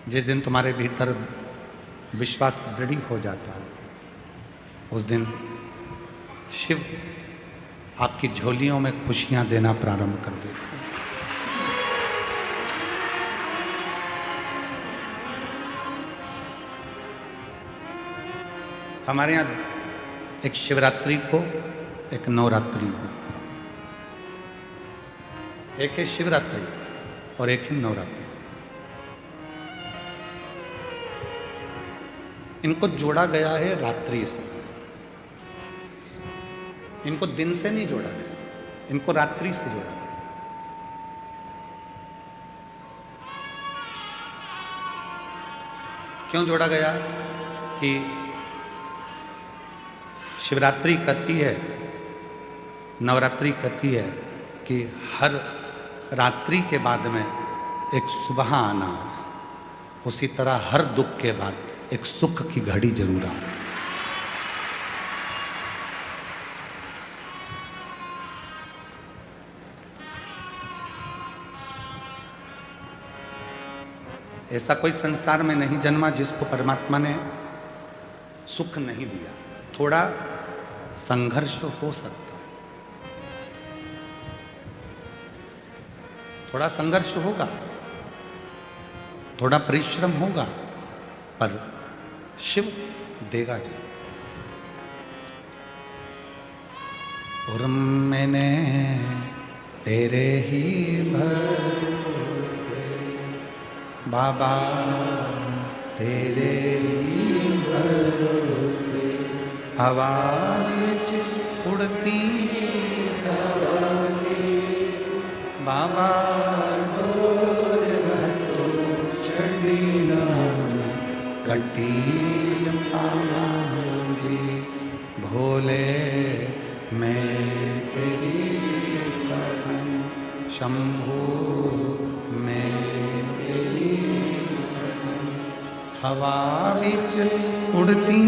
जिस दिन तुम्हारे भीतर विश्वास दृढ़ हो जाता है, उस दिन शिव आपकी झोलियों में खुशियां देना प्रारंभ कर देते हैं। हमारे यहाँ एक शिवरात्रि को, एक नवरात्रि को, एक है शिवरात्रि और एक है नवरात्रि। इनको जोड़ा गया है रात्रि से, इनको दिन से नहीं जोड़ा गया, इनको रात्रि से जोड़ा गया। क्यों जोड़ा गया? कि शिवरात्रि कहती है, नवरात्रि कहती है कि हर रात्रि के बाद में एक सुबह आना, उसी तरह हर दुख के बाद एक सुख की घड़ी जरूर आना। ऐसा कोई संसार में नहीं जन्मा जिसको परमात्मा ने सुख नहीं दिया। थोड़ा संघर्ष हो सकता है, थोड़ा संघर्ष होगा, थोड़ा परिश्रम होगा, पर शिव देगा जी। और मैंने तेरे ही भरोसे बाबा, तेरे ही भरोसे हवा विच उड़ती रवांगे बाबा, डोर तो चढ़ी कटी पावांगे भोले, मैं तेरी कथन शंभू, मैं तेरी कथन हवा विच उड़ती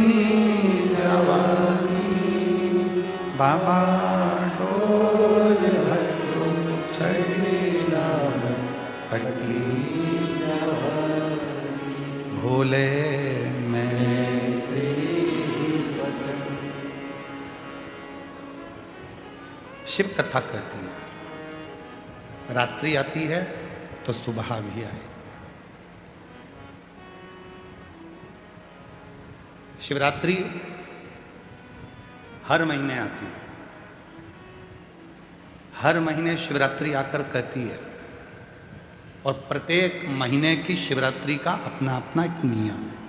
रवानी बाबा, डोर हटो छड़ी नाम कटी भोले, मैं तेरी कथन। शिव कथा कहती है रात्रि आती है तो सुबह भी आए। शिवरात्रि हर महीने आती है, हर महीने शिवरात्रि आकर कहती है, और प्रत्येक महीने की शिवरात्रि का अपना अपना एक नियम है।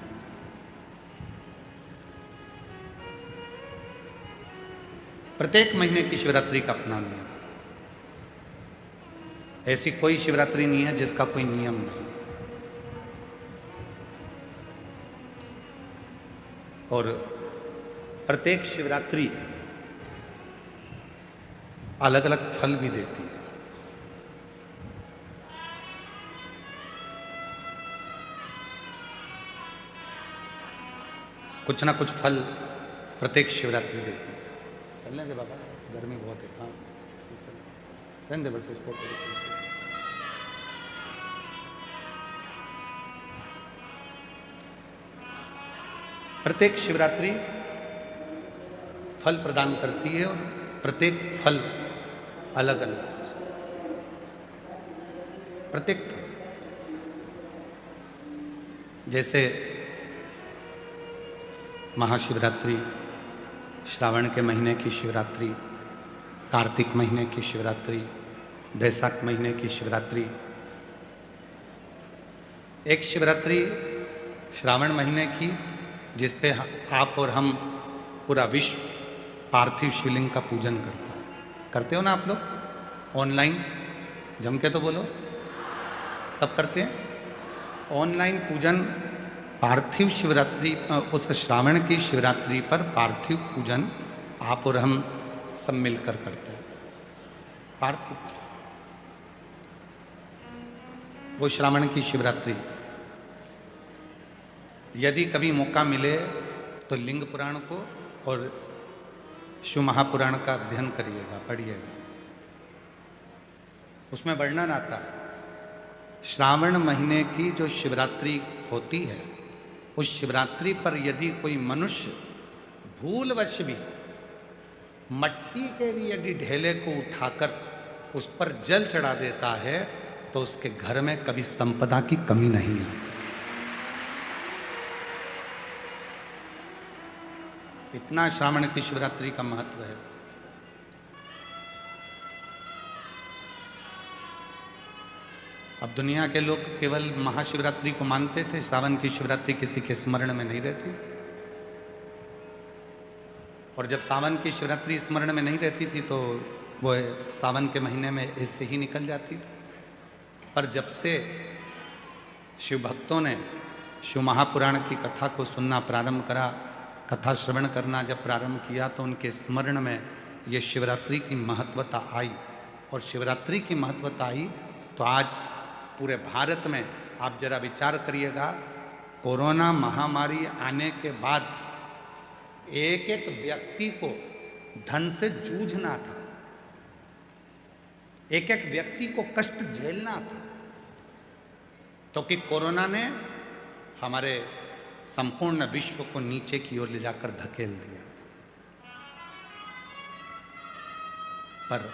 प्रत्येक महीने की शिवरात्रि का अपना नियम। ऐसी कोई शिवरात्रि नहीं है जिसका कोई नियम नहीं। और प्रत्येक शिवरात्रि अलग अलग फल भी देती है। कुछ ना कुछ फल प्रत्येक शिवरात्रि देती है। चलने दे बाबा, गर्मी बहुत है। हाँ रहने दे बस इसको। प्रत्येक शिवरात्रि फल प्रदान करती है और प्रत्येक फल अलग अलग। प्रत्येक फल जैसे महाशिवरात्रि, श्रावण के महीने की शिवरात्रि, कार्तिक महीने की शिवरात्रि, बैसाख महीने की शिवरात्रि। एक शिवरात्रि श्रावण महीने की जिस पे आप और हम पूरा विश्व पार्थिव शिवलिंग का पूजन करता है। करते हो ना आप लोग? ऑनलाइन जम के तो बोलो, सब करते हैं। ऑनलाइन पूजन पार्थिव शिवरात्रि, उस श्रावण की शिवरात्रि पर पार्थिव पूजन आप और हम सब मिलकर करते हैं। पार्थिव वो श्रावण की शिवरात्रि। यदि कभी मौका मिले तो लिंग पुराण को और शिव महापुराण का अध्ययन करिएगा, पढ़िएगा। उसमें वर्णन आता है श्रावण महीने की जो शिवरात्रि होती है, उस शिवरात्रि पर यदि कोई मनुष्य भूलवश भी मट्टी के भी यदि ढेले को उठाकर उस पर जल चढ़ा देता है तो उसके घर में कभी संपदा की कमी नहीं आती। इतना श्रावण की शिवरात्रि का महत्व है। अब दुनिया के लोग केवल महाशिवरात्रि को मानते थे, सावन की शिवरात्रि किसी के स्मरण में नहीं रहती। और जब सावन की शिवरात्रि स्मरण में नहीं रहती थी तो वो सावन के महीने में ऐसे ही निकल जाती थी। पर जब से शिव भक्तों ने शिव महापुराण की कथा को सुनना प्रारंभ करा, कथा श्रवण करना जब प्रारंभ किया, तो उनके स्मरण में ये शिवरात्रि की महत्वता आई। और शिवरात्रि की महत्वता आई तो आज पूरे भारत में आप जरा विचार करिएगा, कोरोना महामारी आने के बाद एक एक व्यक्ति को धन से जूझना था, एक एक व्यक्ति को कष्ट झेलना था, तो कि कोरोना ने हमारे संपूर्ण विश्व को नीचे की ओर ले जाकर धकेल दिया। पर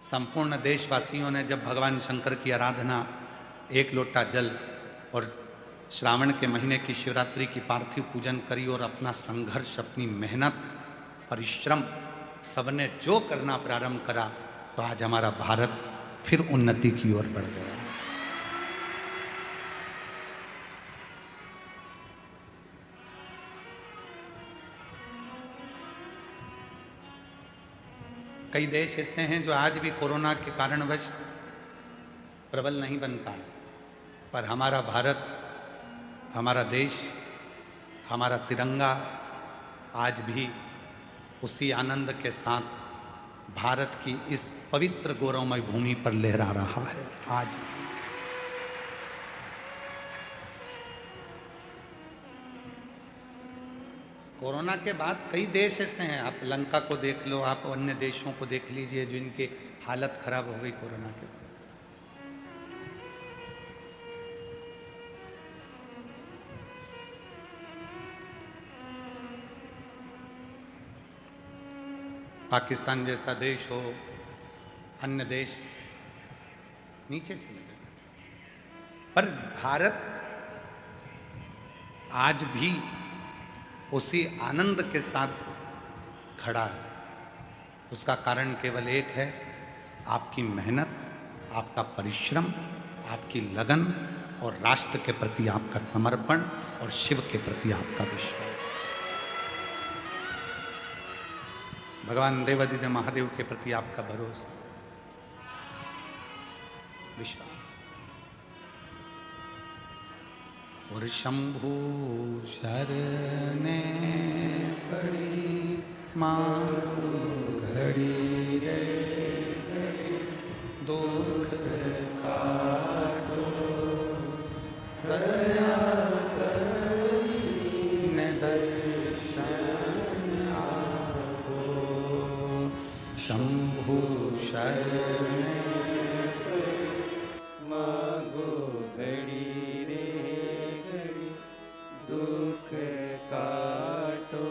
संपूर्ण देशवासियों ने जब भगवान शंकर की आराधना, एक लोटा जल और श्रावण के महीने की शिवरात्रि की पार्थिव पूजन करी और अपना संघर्ष, अपनी मेहनत, परिश्रम सबने जो करना प्रारंभ करा, तो आज हमारा भारत फिर उन्नति की ओर बढ़ गया। कई देश ऐसे हैं जो आज भी कोरोना के कारणवश प्रबल नहीं बन पाए, पर हमारा भारत, हमारा देश, हमारा तिरंगा आज भी उसी आनंद के साथ भारत की इस पवित्र गौरवमय भूमि पर लहरा रहा है। आज कोरोना के बाद कई देश ऐसे हैं, आप लंका को देख लो, आप अन्य देशों को देख लीजिए जिनकी हालत खराब हो गई कोरोना के बाद। पाकिस्तान जैसा देश हो, अन्य देश नीचे चले गए, पर भारत आज भी उसी आनंद के साथ खड़ा है। उसका कारण केवल एक है, आपकी मेहनत, आपका परिश्रम, आपकी लगन और राष्ट्र के प्रति आपका समर्पण और शिव के प्रति आपका विश्वास। भगवान देवादिदेव महादेव के प्रति आपका भरोसा, विश्वास। और शंभु शरणे पड़ी मारो घड़ी रे घड़ी, दुख काटो दया करी ने दर्शन आपो। शंभु शरणे मागो घड़ी दुख काटो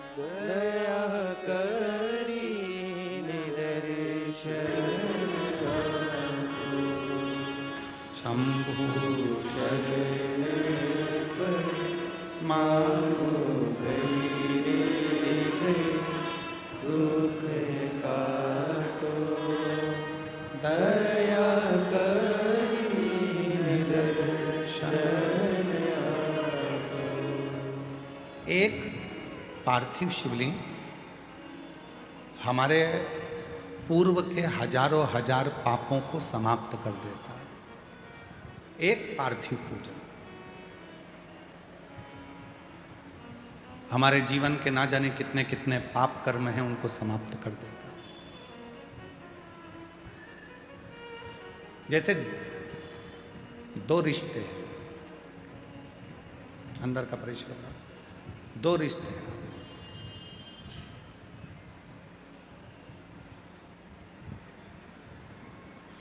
दया करी निदर्शन आपो। शंभु शरण पड़ी मारो घड़ी रे घड़ी, दुख काटो दया करी निदर्शन। एक पार्थिव शिवलिंग हमारे पूर्व के हजारों हजार पापों को समाप्त कर देता है। एक पार्थिव पूजन हमारे जीवन के ना जाने कितने कितने पाप कर्म हैं उनको समाप्त कर देता है। जैसे दो रिश्ते हैं, अंदर का परिश्रम, दो रिश्ते हैं।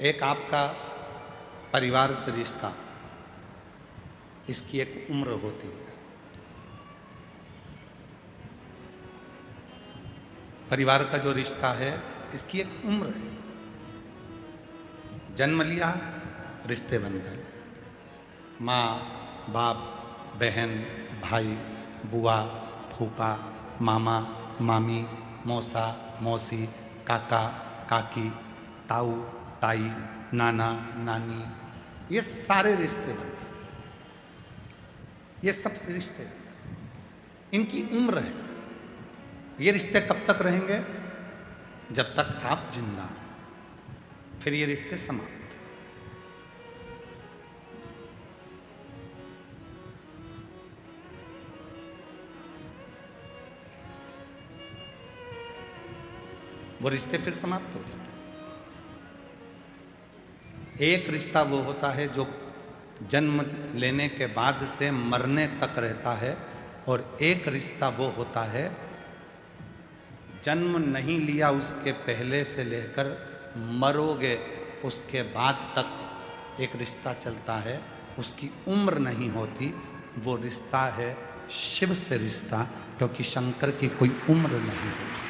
एक आपका परिवार से रिश्ता, इसकी एक उम्र होती है। परिवार का जो रिश्ता है इसकी एक उम्र है। जन्म लिया, रिश्ते बन गए। माँ, बाप, बहन, भाई, बुआ, फूफा, मामा, मामी, मौसा, मौसी, काका, काकी, ताऊ, ताई, नाना, नानी, ये सारे रिश्ते बन गए। ये सब रिश्ते, इनकी उम्र है। ये रिश्ते कब तक रहेंगे? जब तक आप जिंदा हैं, फिर ये रिश्ते समाप्त। वो रिश्ते फिर समाप्त हो जाते हैं। एक रिश्ता वो होता है जो जन्म लेने के बाद से मरने तक रहता है, और एक रिश्ता वो होता है जन्म नहीं लिया उसके पहले से लेकर मरोगे उसके बाद तक एक रिश्ता चलता है। उसकी उम्र नहीं होती। वो रिश्ता है शिव से रिश्ता, क्योंकि शंकर की कोई उम्र नहीं होती।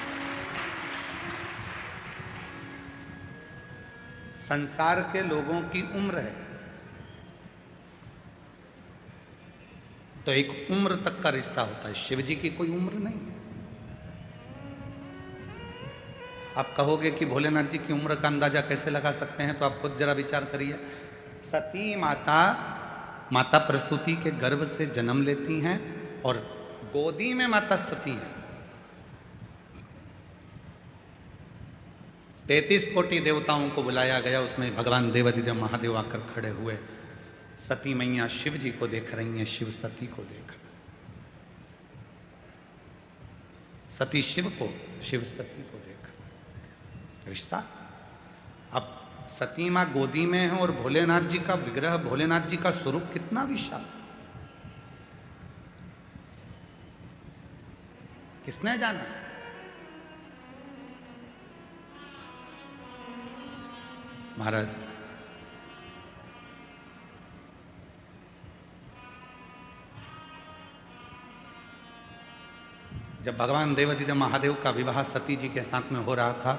संसार के लोगों की उम्र है, तो एक उम्र तक का रिश्ता होता है। शिव जी की कोई उम्र नहीं है। आप कहोगे कि भोलेनाथ जी की उम्र का अंदाजा कैसे लगा सकते हैं, तो आप खुद जरा विचार करिए। सती माता प्रसूति के गर्भ से जन्म लेती हैं और गोदी में माता सती हैं। 33 कोटि देवताओं को बुलाया गया, उसमें भगवान देवाधिदेव महादेव आकर खड़े हुए। सती मैया शिव जी को देख रही हैं, शिव सती को देख रहे, सती शिव को, शिव सती को देख। रिश्ता, अब सती मां गोदी में है और भोलेनाथ जी का विग्रह, भोलेनाथ जी का स्वरूप कितना विशाल, किसने जाना? महाराज, जब भगवान देवाधिदेव महादेव का विवाह सती जी के साथ में हो रहा था,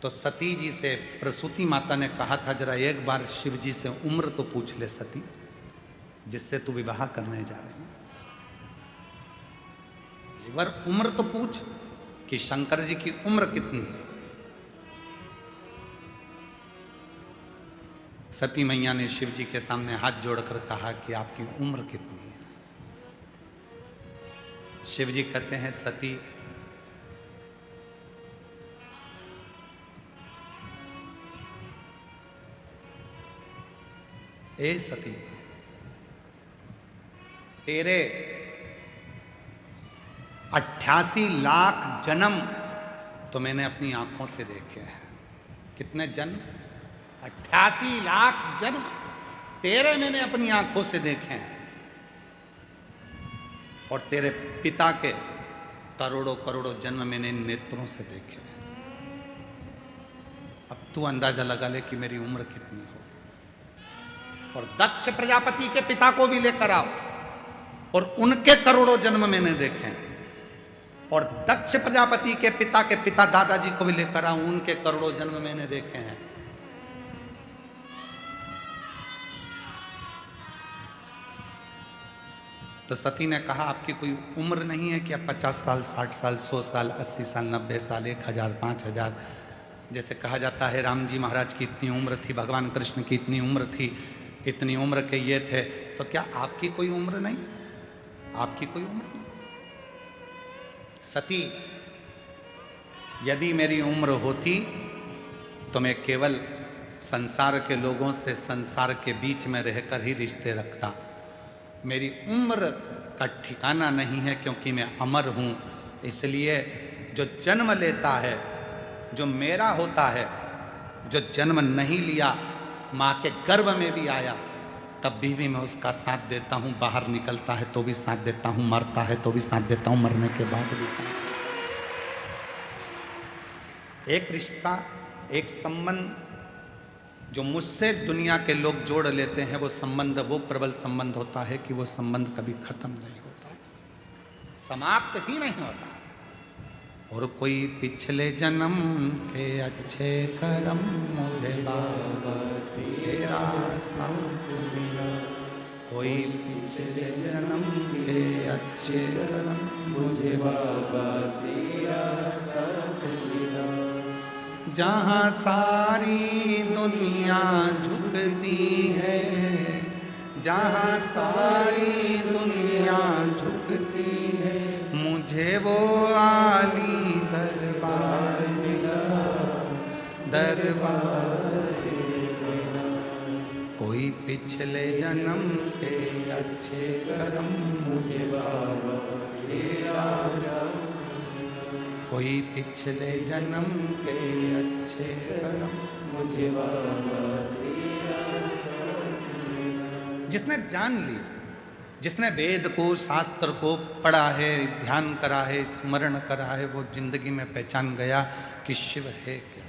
तो सती जी से प्रसूति माता ने कहा था, जरा एक बार शिव जी से उम्र तो पूछ ले सती, जिससे तू विवाह करने जा रही है। एक बार उम्र तो पूछ कि शंकर जी की उम्र कितनी है। सती मैया ने शिव जी के सामने हाथ जोड़कर कहा कि आपकी उम्र कितनी है। शिव जी कहते हैं, सती, ए सती, तेरे 88 लाख जन्म तो मैंने अपनी आंखों से देखे हैं। कितने जन्म? 88 लाख जन्म तेरे मैंने अपनी आंखों से देखे हैं, और तेरे पिता के करोड़ों करोड़ों जन्म मैंने इन नेत्रों से देखे हैं। अब तू अंदाजा लगा ले कि मेरी उम्र कितनी हो। और दक्ष प्रजापति के पिता को भी लेकर आओ, और उनके करोड़ों जन्म मैंने देखे हैं। और दक्ष प्रजापति के पिता दादाजी को भी लेकर आओ, उनके करोड़ों जन्म मैंने देखे हैं। तो सती ने कहा, आपकी कोई उम्र नहीं है कि आप 50 साल, 60 साल, 100 साल, 80 साल, 90 साल, 1000, 5000, जैसे कहा जाता है राम जी महाराज की इतनी उम्र थी, भगवान कृष्ण की इतनी उम्र थी, इतनी उम्र के ये थे, तो क्या आपकी कोई उम्र नहीं? आपकी कोई उम्र नहीं? सती, यदि मेरी उम्र होती तो मैं केवल संसार के लोगों से संसार के बीच में रहकर ही रिश्ते रखता। मेरी उम्र का ठिकाना नहीं है, क्योंकि मैं अमर हूँ। इसलिए जो जन्म लेता है, जो मेरा होता है, जो जन्म नहीं लिया, माँ के गर्भ में भी आया, तब भी मैं उसका साथ देता हूँ। बाहर निकलता है तो भी साथ देता हूँ, मरता है तो भी साथ देता हूँ, मरने के बाद भी साथ देता हूँ। एक रिश्ता, एक संबंध जो मुझसे दुनिया के लोग जोड़ लेते हैं वो संबंध वो प्रबल संबंध होता है कि वो संबंध कभी खत्म नहीं होता, समाप्त ही नहीं होता। और कोई पिछले जन्म के अच्छे कर्म मुझे बाबा तेरा साथ मिला, कोई पिछले जन्म के अच्छे कर्म मुझे बाबा तेरा साथ मिला। जहाँ सारी दुनिया झुकती है, जहाँ सारी दुनिया झुकती है, मुझे वो आली दरबार मिला, दरबार मिला। कोई पिछले जन्म के अच्छे कर्म मुझे बाबा तेरा साथ, कोई पिछले जन्म के अच्छे कर्म मुझे बाबा तेरा साथ मिला। जिसने जान लिया, जिसने वेद को शास्त्र को पढ़ा है, ध्यान करा है, स्मरण करा है, वो जिंदगी में पहचान गया कि शिव है क्या।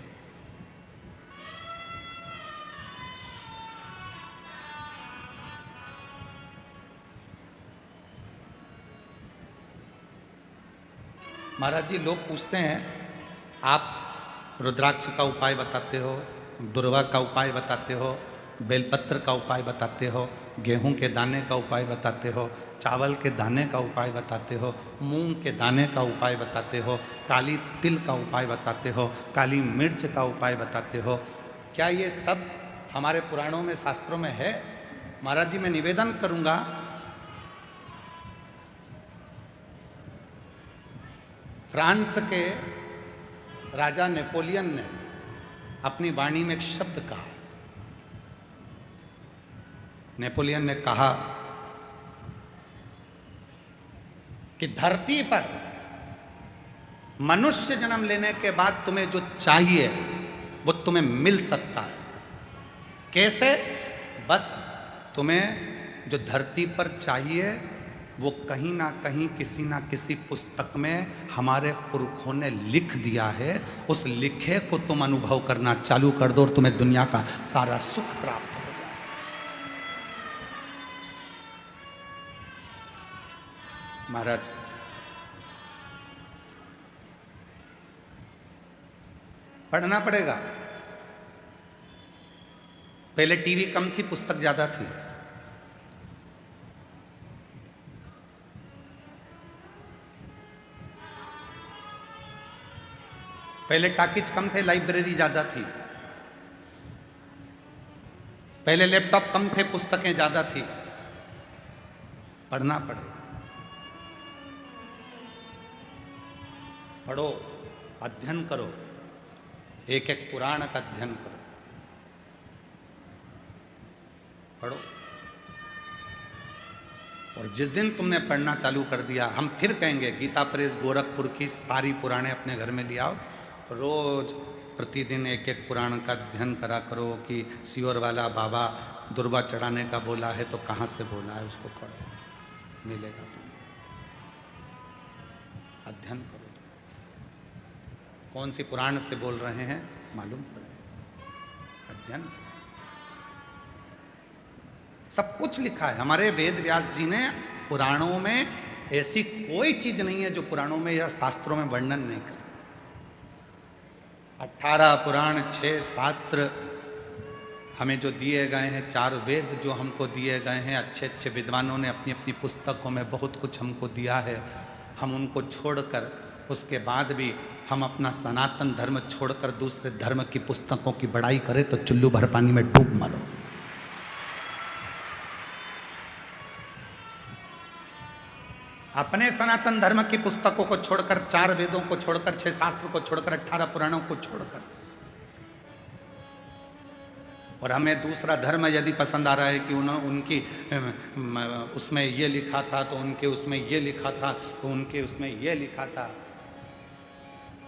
महाराज जी, लोग पूछते हैं आप रुद्राक्ष का उपाय बताते हो, दुर्वा का उपाय बताते हो, बेलपत्र का उपाय बताते हो, गेहूं के दाने का उपाय बताते हो, चावल के दाने का उपाय बताते हो, मूंग के दाने का उपाय बताते हो, काली तिल का उपाय बताते हो, काली मिर्च का उपाय बताते हो। क्या ये सब हमारे पुराणों में शास्त्रों में है? महाराज जी, मैं निवेदन करूंगा, फ्रांस के राजा नेपोलियन ने अपनी वाणी में एक शब्द कहा। नेपोलियन ने कहा कि धरती पर मनुष्य जन्म लेने के बाद तुम्हें जो चाहिए वो तुम्हें मिल सकता है। कैसे? बस तुम्हें जो धरती पर चाहिए वो कहीं ना कहीं किसी ना किसी पुस्तक में हमारे पुरखों ने लिख दिया है। उस लिखे को तुम अनुभव करना चालू कर दो और तुम्हें दुनिया का सारा सुख प्राप्त हो जाए। महाराज, पढ़ना पड़ेगा। पहले टीवी कम थी, पुस्तक ज्यादा थी। पहले टाकिज कम थे, लाइब्रेरी ज्यादा थी। पहले लैपटॉप कम थे, पुस्तकें ज्यादा थी। पढ़ना पड़ेगा। पढ़ो, अध्ययन करो, एक एक पुराण का अध्ययन करो, पढ़ो। और जिस दिन तुमने पढ़ना चालू कर दिया, हम फिर कहेंगे गीता प्रेस गोरखपुर की सारी पुराणे अपने घर में ले आओ, रोज प्रतिदिन एक एक पुराण का अध्ययन करा करो कि सियोर वाला बाबा दुर्वा चढ़ाने का बोला है तो कहाँ से बोला है, उसको पढ़ो, मिलेगा तुम्हें। अध्ययन करो, कौन सी पुराण से बोल रहे हैं मालूम पड़े, अध्ययन। सब कुछ लिखा है हमारे वेद व्यास जी ने पुराणों में। ऐसी कोई चीज नहीं है जो पुराणों में या शास्त्रों में वर्णन नहीं कर। 18 पुराण, 6 शास्त्र हमें जो दिए गए हैं, 4 वेद जो हमको दिए गए हैं, अच्छे अच्छे विद्वानों ने अपनी अपनी पुस्तकों में बहुत कुछ हमको दिया है। हम उनको छोड़कर, उसके बाद भी हम अपना सनातन धर्म छोड़कर दूसरे धर्म की पुस्तकों की बड़ाई करें तो चुल्लू भर पानी में डूब मरो। अपने सनातन धर्म की पुस्तकों को छोड़कर, 4 वेदों को छोड़कर, 6 शास्त्र को छोड़कर, 18 पुराणों को छोड़कर, और हमें दूसरा धर्म यदि पसंद आ रहा है कि उनकी उसमें ये लिखा था तो उनके उसमें ये लिखा था तो उनके उसमें ये लिखा था।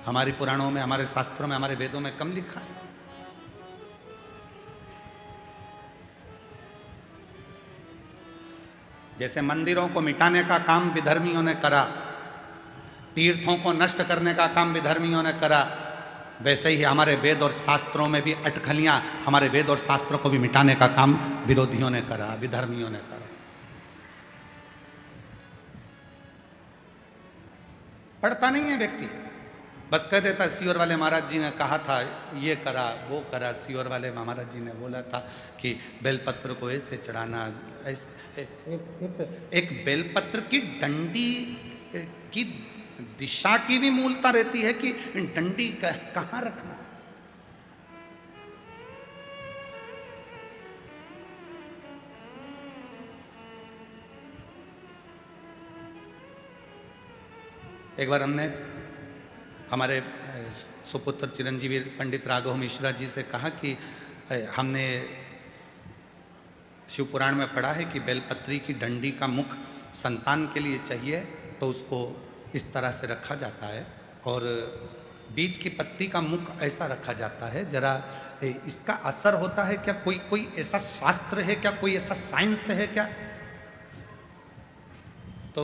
हमारी पुराणों में, हमारे शास्त्रों में, हमारे वेदों में कम लिखा है। जैसे मंदिरों को मिटाने का काम विधर्मियों ने करा, तीर्थों को नष्ट करने का काम विधर्मियों ने करा, वैसे ही हमारे वेद और शास्त्रों में भी अटकलियां, हमारे वेद और शास्त्रों को भी मिटाने का काम विरोधियों ने करा, विधर्मियों ने करा। पढ़ता नहीं है व्यक्ति, बस कह देता सियोर वाले महाराज जी ने कहा था, ये करा वो करा, सियोर वाले महाराज जी ने बोला था कि बेलपत्र को ऐसे चढ़ाना, ऐसे एक बेलपत्र की डंडी की दिशा की भी मूलता रहती है कि डंडी कहाँ रखना। एक बार हमने हमारे सुपुत्र चिरंजीवी पंडित राघव मिश्रा जी से कहा कि हमने शिव पुराण में पढ़ा है कि बेलपत्री की डंडी का मुख संतान के लिए चाहिए, तो उसको इस तरह से रखा जाता है, और बीज की पत्ती का मुख ऐसा रखा जाता है। जरा इसका असर होता है क्या? कोई ऐसा शास्त्र है क्या? कोई ऐसा साइंस है क्या? तो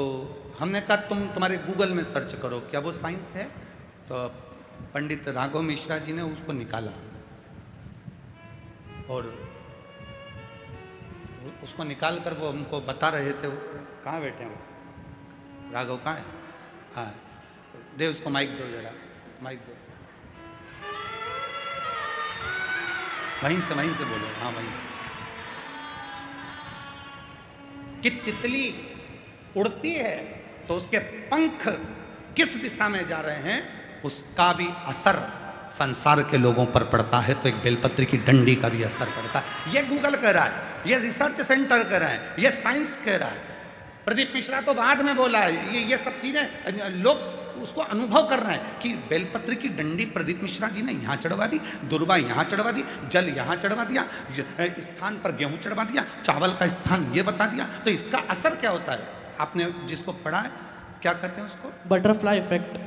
हमने कहा तुम्हारे गूगल में सर्च करो, क्या वो साइंस है? तो पंडित राघव मिश्रा जी ने उसको निकाला और उसको निकाल कर वो हमको बता रहे थे। कहाँ बैठे हैं वो? राघव कहाँ है? हाँ, दे उसको माइक दो, जरा माइक दो। वहीं से बोलो। हाँ, वहीं से। कि तितली उड़ती है तो उसके पंख किस दिशा में जा रहे हैं, उसका भी असर संसार के लोगों पर पड़ता है, तो एक बेलपत्र की डंडी का भी असर पड़ता है। ये गूगल कह रहा है, ये रिसर्च सेंटर कह रहा है, ये साइंस कह रहा है। प्रदीप मिश्रा तो बाद में बोला है। ये सब चीजें लोग उसको अनुभव कर रहे हैं कि बेलपत्र की डंडी प्रदीप मिश्रा जी ने यहाँ चढ़वा दी, दुर्वा यहाँ चढ़वा दी, जल यहाँ चढ़वा दिया, स्थान पर गेहूं चढ़वा दिया, चावल का स्थान ये बता दिया, तो इसका असर क्या होता है? आपने जिसको पढ़ा है, क्या कहते हैं उसको? Butterfly effect.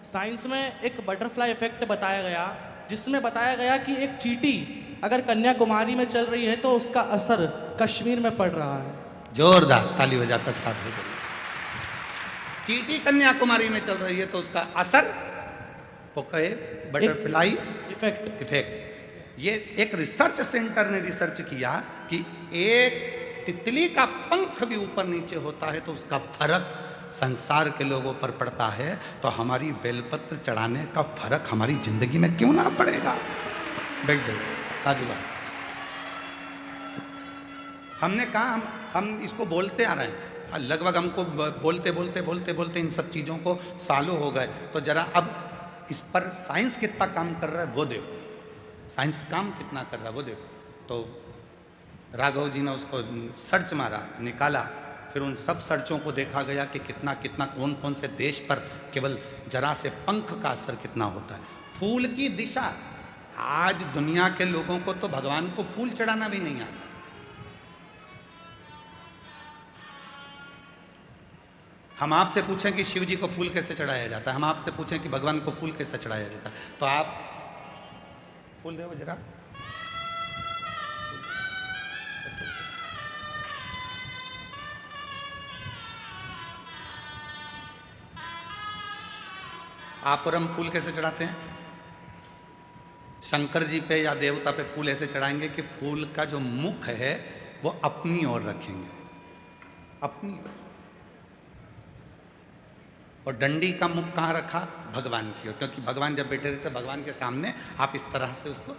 साइंस में एक बटरफ्लाई इफेक्ट बताया गया, जिसमें बताया गया कि एक चींटी अगर कन्याकुमारी में चल रही है तो उसका असर कश्मीर में पड़ रहा है। जोरदार ताली बजाकर साथ में बोलिए। चींटी कन्याकुमारी में चल रही है तो उसका असर, वो कहे बटरफ्लाई इफेक्ट। ये एक रिसर्च सेंटर ने रिसर्च किया कि एक तितली का पंख भी ऊपर नीचे होता है तो उसका फर्क संसार के लोगों पर पड़ता है, तो हमारी बेलपत्र चढ़ाने का फर्क हमारी जिंदगी में क्यों ना पड़ेगा? बैठ जाइए, सारी बात हमने कहा। हम इसको बोलते आ रहे हैं, लगभग हमको बोलते इन सब चीज़ों को सालों हो गए। तो जरा अब इस पर साइंस कितना काम कर रहा है वो देखो, साइंस काम कितना कर रहा है वो देखो। तो राघव जी ने उसको सर्च मारा, निकाला, फिर उन सब सर्चों को देखा गया कि कितना कौन कौन से देश पर केवल जरा से पंख का असर कितना होता है। फूल की दिशा, आज दुनिया के लोगों को तो भगवान को फूल चढ़ाना भी नहीं आता। हम आपसे पूछें कि शिव जी को फूल कैसे चढ़ाया जाता है, हम आपसे पूछें कि भगवान को फूल कैसे चढ़ाया जाता है, तो आप फूल दो जरा। आप और हम फूल कैसे चढ़ाते हैं? शंकर जी पे या देवता पे फूल ऐसे चढ़ाएंगे कि फूल का जो मुख है वो अपनी ओर रखेंगे, अपनी ओर, और डंडी का मुख कहाँ रखा? भगवान की ओर, क्योंकि भगवान जब बैठे रहते भगवान के सामने आप इस तरह से उसको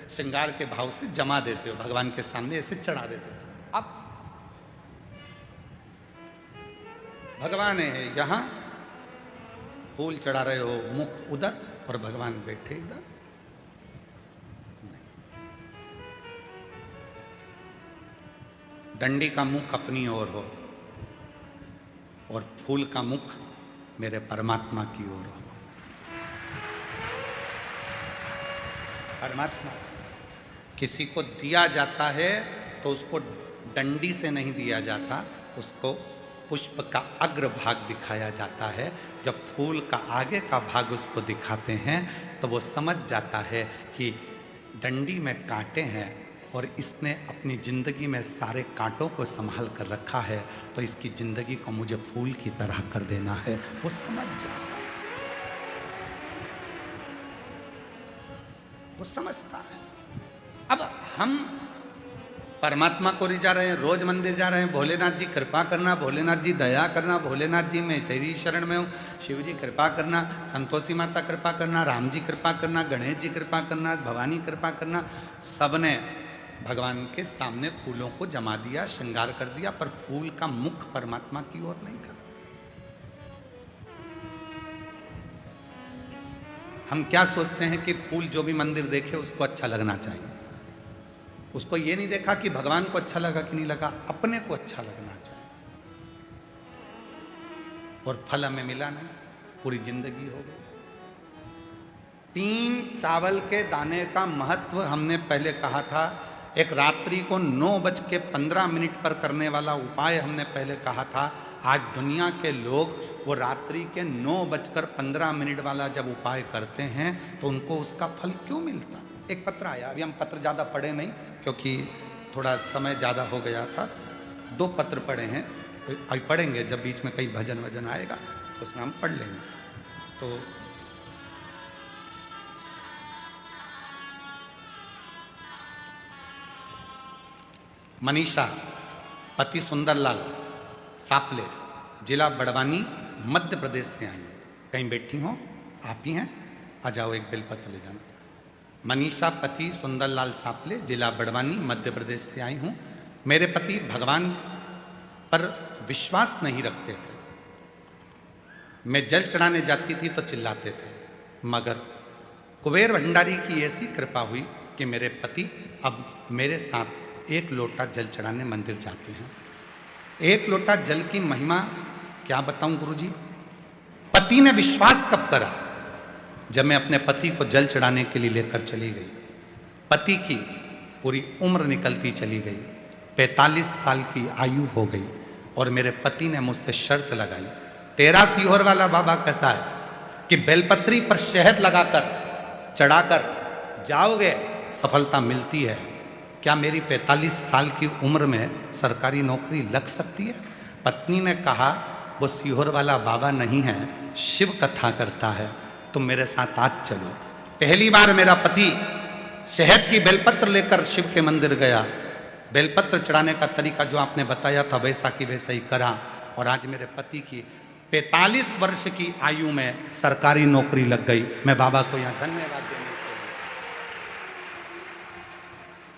श्रृंगार के भाव से जमा देते हो, भगवान के सामने ऐसे चढ़ा देते थे। अब भगवान है यहाँ, फूल चढ़ा रहे हो, मुख उधर और भगवान बैठे इधर। डंडी का मुख अपनी ओर हो और फूल का मुख मेरे परमात्मा की ओर हो। परमात्मा किसी को दिया जाता है तो उसको डंडी से नहीं दिया जाता, उसको पुष्प का अग्र भाग दिखाया जाता है। जब फूल का आगे का भाग उसको दिखाते हैं तो वो समझ जाता है कि डंडी में कांटे हैं और इसने अपनी ज़िंदगी में सारे कांटों को संभाल कर रखा है, तो इसकी ज़िंदगी को मुझे फूल की तरह कर देना है। वो समझ जाता है। वो समझता है। अब हम परमात्मा को रिझा रहे हैं, रोज मंदिर जा रहे हैं, भोलेनाथ जी कृपा करना, भोलेनाथ जी दया करना, भोलेनाथ जी मैं तेरी शरण में हूँ, शिव जी कृपा करना, संतोषी माता कृपा करना, राम जी कृपा करना, गणेश जी कृपा करना, भवानी कृपा करना। सबने भगवान के सामने फूलों को जमा दिया, श्रृंगार कर दिया, पर फूल का मुख परमात्मा की ओर नहीं करा। हम क्या सोचते हैं कि फूल जो भी मंदिर देखे उसको अच्छा लगना चाहिए। उसको ये नहीं देखा कि भगवान को अच्छा लगा कि नहीं लगा, अपने को अच्छा लगना चाहिए। और फल हमें मिला नहीं, पूरी जिंदगी हो गई। 3 चावल के दाने का महत्व हमने पहले कहा था। एक रात्रि को 9:15 पर करने वाला उपाय हमने पहले कहा था। आज दुनिया के लोग वो रात्रि के 9:15 वाला जब उपाय करते हैं तो उनको उसका फल क्यों मिलता? एक पत्र आया, अभी हम पत्र ज़्यादा पढ़े नहीं क्योंकि थोड़ा समय ज़्यादा हो गया था। 2 पत्र पढ़े हैं, अभी पढ़ेंगे जब बीच में कहीं भजन वजन आएगा तो उसमें हम पढ़ लेंगे। तो मनीषा पति सुंदरलाल सापले, जिला बड़वानी, मध्य प्रदेश से आई है। कहीं बैठी हो, आप ही हैं, आ जाओ, एक बेलपत्र ले जाना। मनीषा पति सुंदरलाल सापले, जिला बड़वानी, मध्य प्रदेश से आई हूँ। मेरे पति भगवान पर विश्वास नहीं रखते थे। मैं जल चढ़ाने जाती थी तो चिल्लाते थे, मगर कुबेर भंडारी की ऐसी कृपा हुई कि मेरे पति अब मेरे साथ 1 लोटा जल चढ़ाने मंदिर जाते हैं। 1 लोटा जल की महिमा क्या बताऊं गुरुजी। पति ने विश्वास कब करा? जब मैं अपने पति को जल चढ़ाने के लिए लेकर चली गई। पति की पूरी उम्र निकलती चली गई, 45 साल की आयु हो गई और मेरे पति ने मुझसे शर्त लगाई। 13 सीहोर वाला बाबा कहता है कि बेलपत्री पर शहद लगाकर चढ़ाकर जाओगे सफलता मिलती है। क्या मेरी 45 साल की उम्र में सरकारी नौकरी लग सकती है? पत्नी ने कहा वो सीहोर वाला बाबा नहीं है, शिव कथा करता है, तुम मेरे साथ आज चलो। पहली बार मेरा पति शहद की बेलपत्र लेकर शिव के मंदिर गया। बेलपत्र चढ़ाने का तरीका जो आपने बताया था वैसा की वैसा ही करा और आज मेरे पति की 45 वर्ष की आयु में सरकारी नौकरी लग गई। मैं बाबा को यहाँ धन्यवाद देना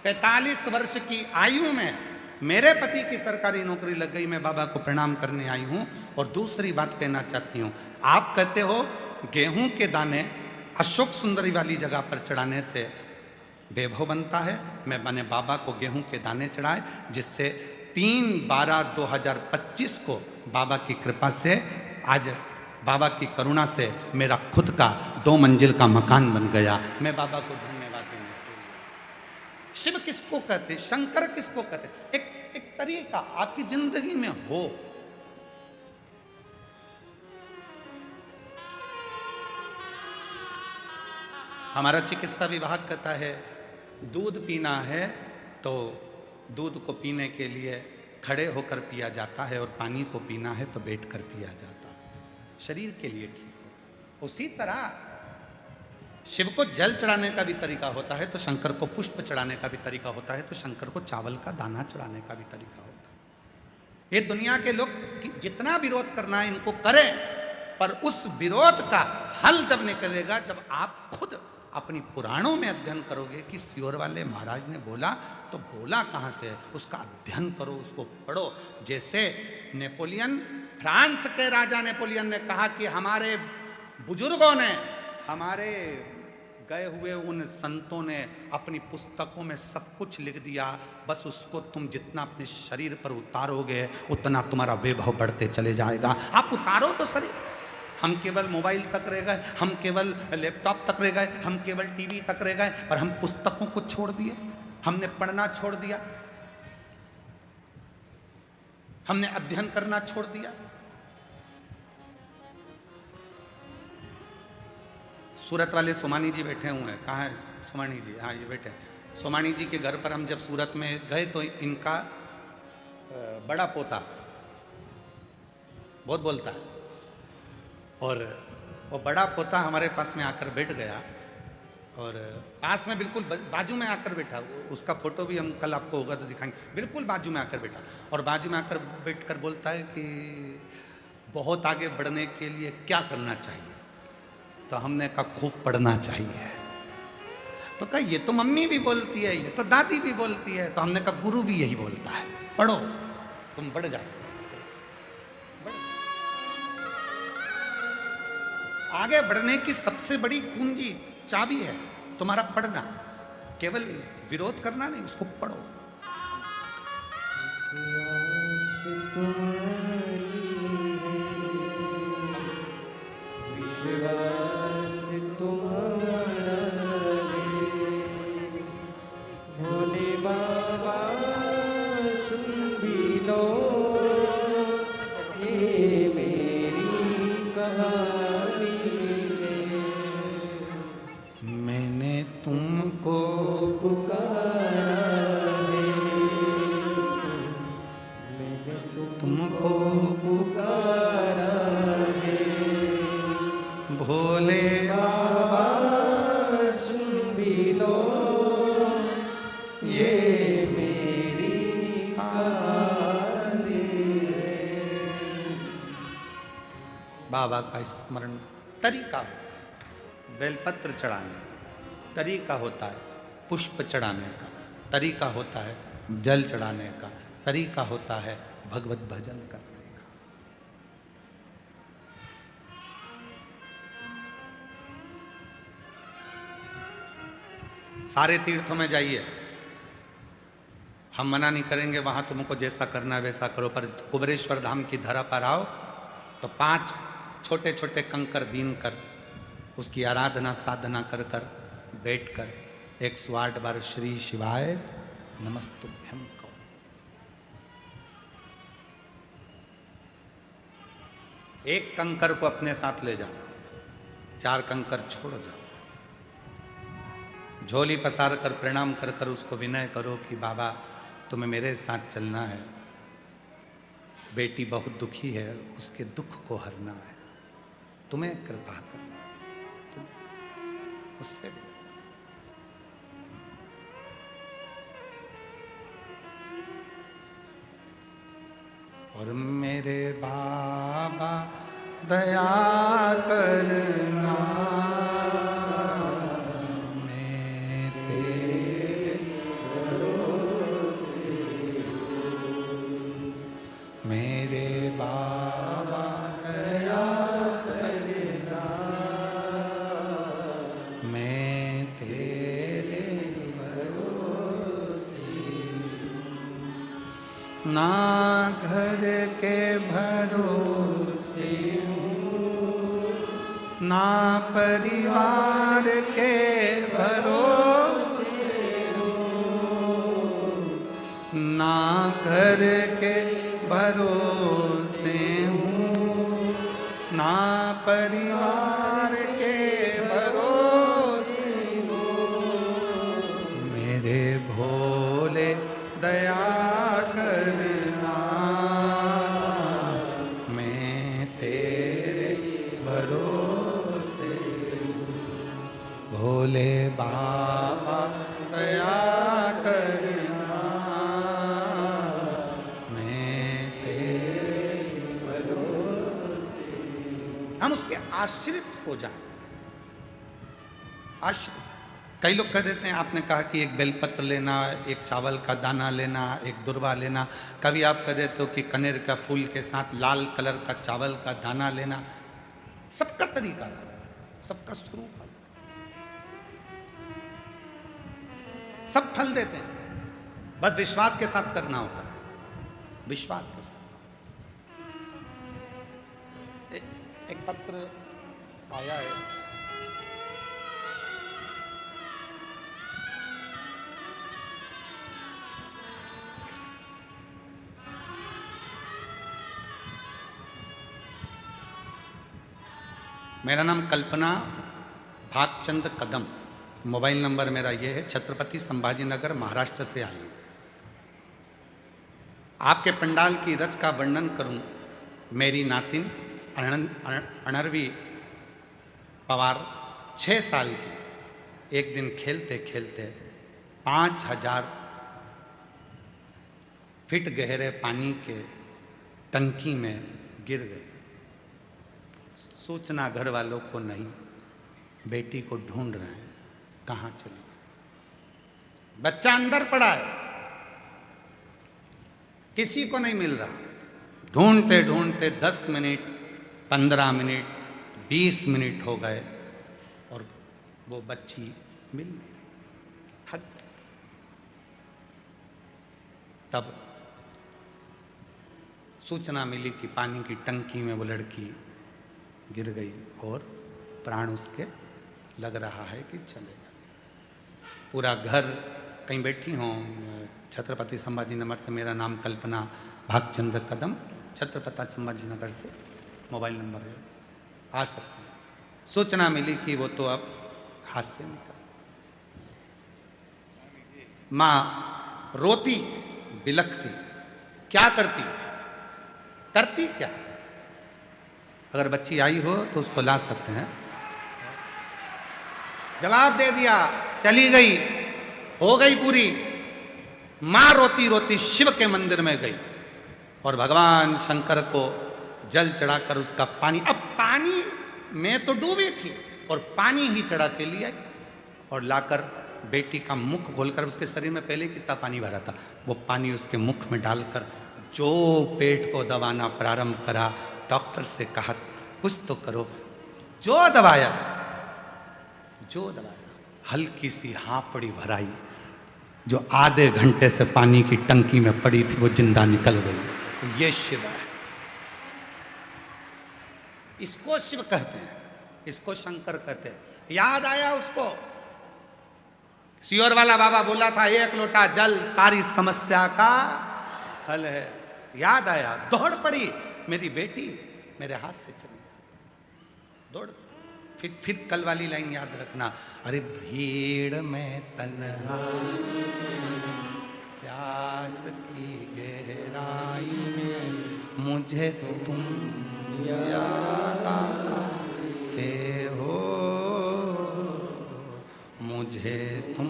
चाहिए। 45 वर्ष की आयु में मेरे पति की सरकारी नौकरी लग गई। मैं बाबा को प्रणाम करने आई हूँ। और दूसरी बात कहना चाहती हूँ, आप कहते हो गेहूं के दाने अशोक सुंदरी वाली जगह पर चढ़ाने से वैभव बनता है। मैंने बाबा को गेहूं के दाने चढ़ाए, जिससे 3/12/2025 को बाबा की कृपा से, आज बाबा की करुणा से मेरा खुद का 2 मंजिल का मकान बन गया। मैं बाबा को धन्यवाद देना चाहिए। शिव किसको कहते, शंकर किसको कहते? एक तरीका आपकी जिंदगी में हो। हमारा चिकित्सा विभाग कहता है दूध पीना है तो दूध को पीने के लिए खड़े होकर पिया जाता है और पानी को पीना है तो बैठकर पिया जाता है, शरीर के लिए ठीक हो। उसी तरह शिव को जल चढ़ाने का भी तरीका होता है तो शंकर को पुष्प चढ़ाने का भी तरीका होता है, तो शंकर को चावल का दाना चढ़ाने का भी तरीका होता है। ये दुनिया के लोग जितना विरोध करना है इनको करें, पर उस विरोध का हल जब निकलेगा जब आप खुद अपनी पुराणों में अध्ययन करोगे कि सीहोर वाले महाराज ने बोला, तो बोला कहाँ से, उसका अध्ययन करो, उसको पढ़ो। जैसे नेपोलियन, फ्रांस के राजा नेपोलियन ने कहा कि हमारे बुजुर्गों ने, हमारे गए हुए उन संतों ने अपनी पुस्तकों में सब कुछ लिख दिया, बस उसको तुम जितना अपने शरीर पर उतारोगे उतना तुम्हारा वैभव बढ़ते चले जाएगा। आप उतारो तो शरीर। हम केवल मोबाइल तक रह गए, हम केवल लैपटॉप तक रह गए, हम केवल टीवी तक रह गए, पर हम पुस्तकों को छोड़ दिए, हमने पढ़ना छोड़ दिया, हमने अध्ययन करना छोड़ दिया। सूरत वाले सोमानी जी बैठे हुए हैं, कहाँ है सोमानी जी? हाँ ये बैठे। सोमानी जी के घर पर हम जब सूरत में गए तो इनका बड़ा पोता बहुत बोलता है और वो बड़ा पोता हमारे पास में आकर बैठ गया और पास में बिल्कुल बाजू में आकर बैठा, उसका फोटो भी हम कल आपको होगा तो दिखाएंगे, बिल्कुल बाजू में आकर बैठा और बाजू में आकर बैठकर बोलता है कि बहुत आगे बढ़ने के लिए क्या करना चाहिए? तो हमने कहा खूब पढ़ना चाहिए। तो कहा ये तो मम्मी भी बोलती है, ये तो दादी भी बोलती है। तो हमने कहा गुरु भी यही बोलता है, पढ़ो, तुम बढ़ जाओ। आगे बढ़ने की सबसे बड़ी कुंजी चाबी है तुम्हारा पढ़ना, केवल विरोध करना नहीं, उसको पढ़ो। विश्वास तुम्हारा भोले बाबा सुन भी लो ये मेरी कहानी है। मैंने तुमको पुकारा है, तुमको पुकारा है। भोले बाबा सुन भी लो ये मेरी कहानी है। बाबा का स्मरण तरीका होता है, बेलपत्र चढ़ाने का तरीका होता है, पुष्प चढ़ाने का तरीका होता है, जल चढ़ाने का तरीका होता है, भगवत भजन करने का। सारे तीर्थों में जाइए, हम मना नहीं करेंगे, वहां तुमको जैसा करना है वैसा करो, पर कुबेरेश्वर धाम की धरा पर आओ तो 5 छोटे छोटे कंकर बीन कर उसकी आराधना साधना कर कर बैठ कर 108 बार श्री शिवाय नमस्तुभ्यम कहो। एक कंकर को अपने साथ ले जाओ, 4 कंकर छोड़ जाओ, झोली पसार कर प्रणाम कर कर उसको विनय करो कि बाबा तुम्हें मेरे साथ चलना है, बेटी बहुत दुखी है, उसके दुख को हरना है, तुम्हें कृपा करना है, तुम्हें उससे भी। और मेरे बाबा दया करना, मैं तेरे भरोसे, मेरे बाबा दया करना, मैं तेरे भरोसे, ना घर के भरोसे हूँ, ना परिवार के भरोसे हूँ, ना घर के भरोसे हूँ, ना परिवार के भरोसे हूँ, मेरे भोले दया करना, मैं तेरे भरोसे हूँ, भोले बाबा दया करना, मैं तेरे भरोसे हूँ। हम उसके आश्रित हो जाएं, आश्रित। कई लोग कह देते हैं, आपने कहा कि एक बेलपत्र लेना, एक चावल का दाना लेना, एक दुर्वा लेना, कभी आप कह देते हो कि कनेर का फूल के साथ लाल कलर का चावल का दाना लेना। सबका तरीका अलग है, सबका स्वरूप अलग, सब फल देते हैं, बस विश्वास के साथ करना होता है, विश्वास के साथ। एक पत्र आया है, मेरा नाम कल्पना भागचंद कदम, मोबाइल नंबर मेरा ये है, छत्रपति संभाजी नगर महाराष्ट्र से आई हूँ। आपके पंडाल की रच का वर्णन करूं, मेरी नातिन अनरवी पवार 6 साल की एक दिन खेलते खेलते 5000 फीट गहरे पानी के टंकी में गिर गए। सूचना घर वालों को नहीं, बेटी को ढूंढ रहे हैं, कहाँ चली गई। बच्चा अंदर पड़ा है, किसी को नहीं मिल रहा। ढूंढते ढूंढते 10 मिनट, 15 मिनट, 20 मिनट हो गए और वो बच्ची मिल नहीं रही। थक गए। तब सूचना मिली कि पानी की टंकी में वो लड़की गिर गई और प्राण उसके लग रहा है कि चलेगा। पूरा घर, कहीं बैठी हों, छत्रपति संभाजी नगर से, मेरा नाम कल्पना भागचंद्र कदम, छत्रपति संभाजी नगर से मोबाइल नंबर है, आ सकते हैं। सूचना मिली कि वो तो अब हाथ से निकल। माँ रोती बिलखती, क्या करती क्या? अगर बच्ची आई हो तो उसको ला सकते हैं। जवाब दे दिया, चली गई, हो गई पूरी। मां रोती रोती शिव के मंदिर में गई और भगवान शंकर को जल चढ़ाकर उसका पानी, अब पानी में तो डूबी थी और पानी ही चढ़ा के लिए और लाकर बेटी का मुख खोलकर, उसके शरीर में पहले कितना पानी भरा था, वो पानी उसके मुख में डालकर जो पेट को दबाना प्रारंभ करा, डॉक्टर से कहा कुछ तो करो, जो दबाया, हल्की सी हांपड़ी भराई, जो आधे घंटे से पानी की टंकी में पड़ी थी वो जिंदा निकल गई। ये शिव है, इसको शिव कहते हैं, इसको शंकर कहते हैं। याद आया उसको, सियोर वाला बाबा बोला था 1 लोटा जल सारी समस्या का हल है। याद आया, दौड़ पड़ी, मेरी बेटी मेरे हाथ से चली, दौड़। फिर कल वाली लाइन याद रखना, अरे भीड़ में तन्हा प्यास की गहराई में मुझे तुम याद आते हो, मुझे तुम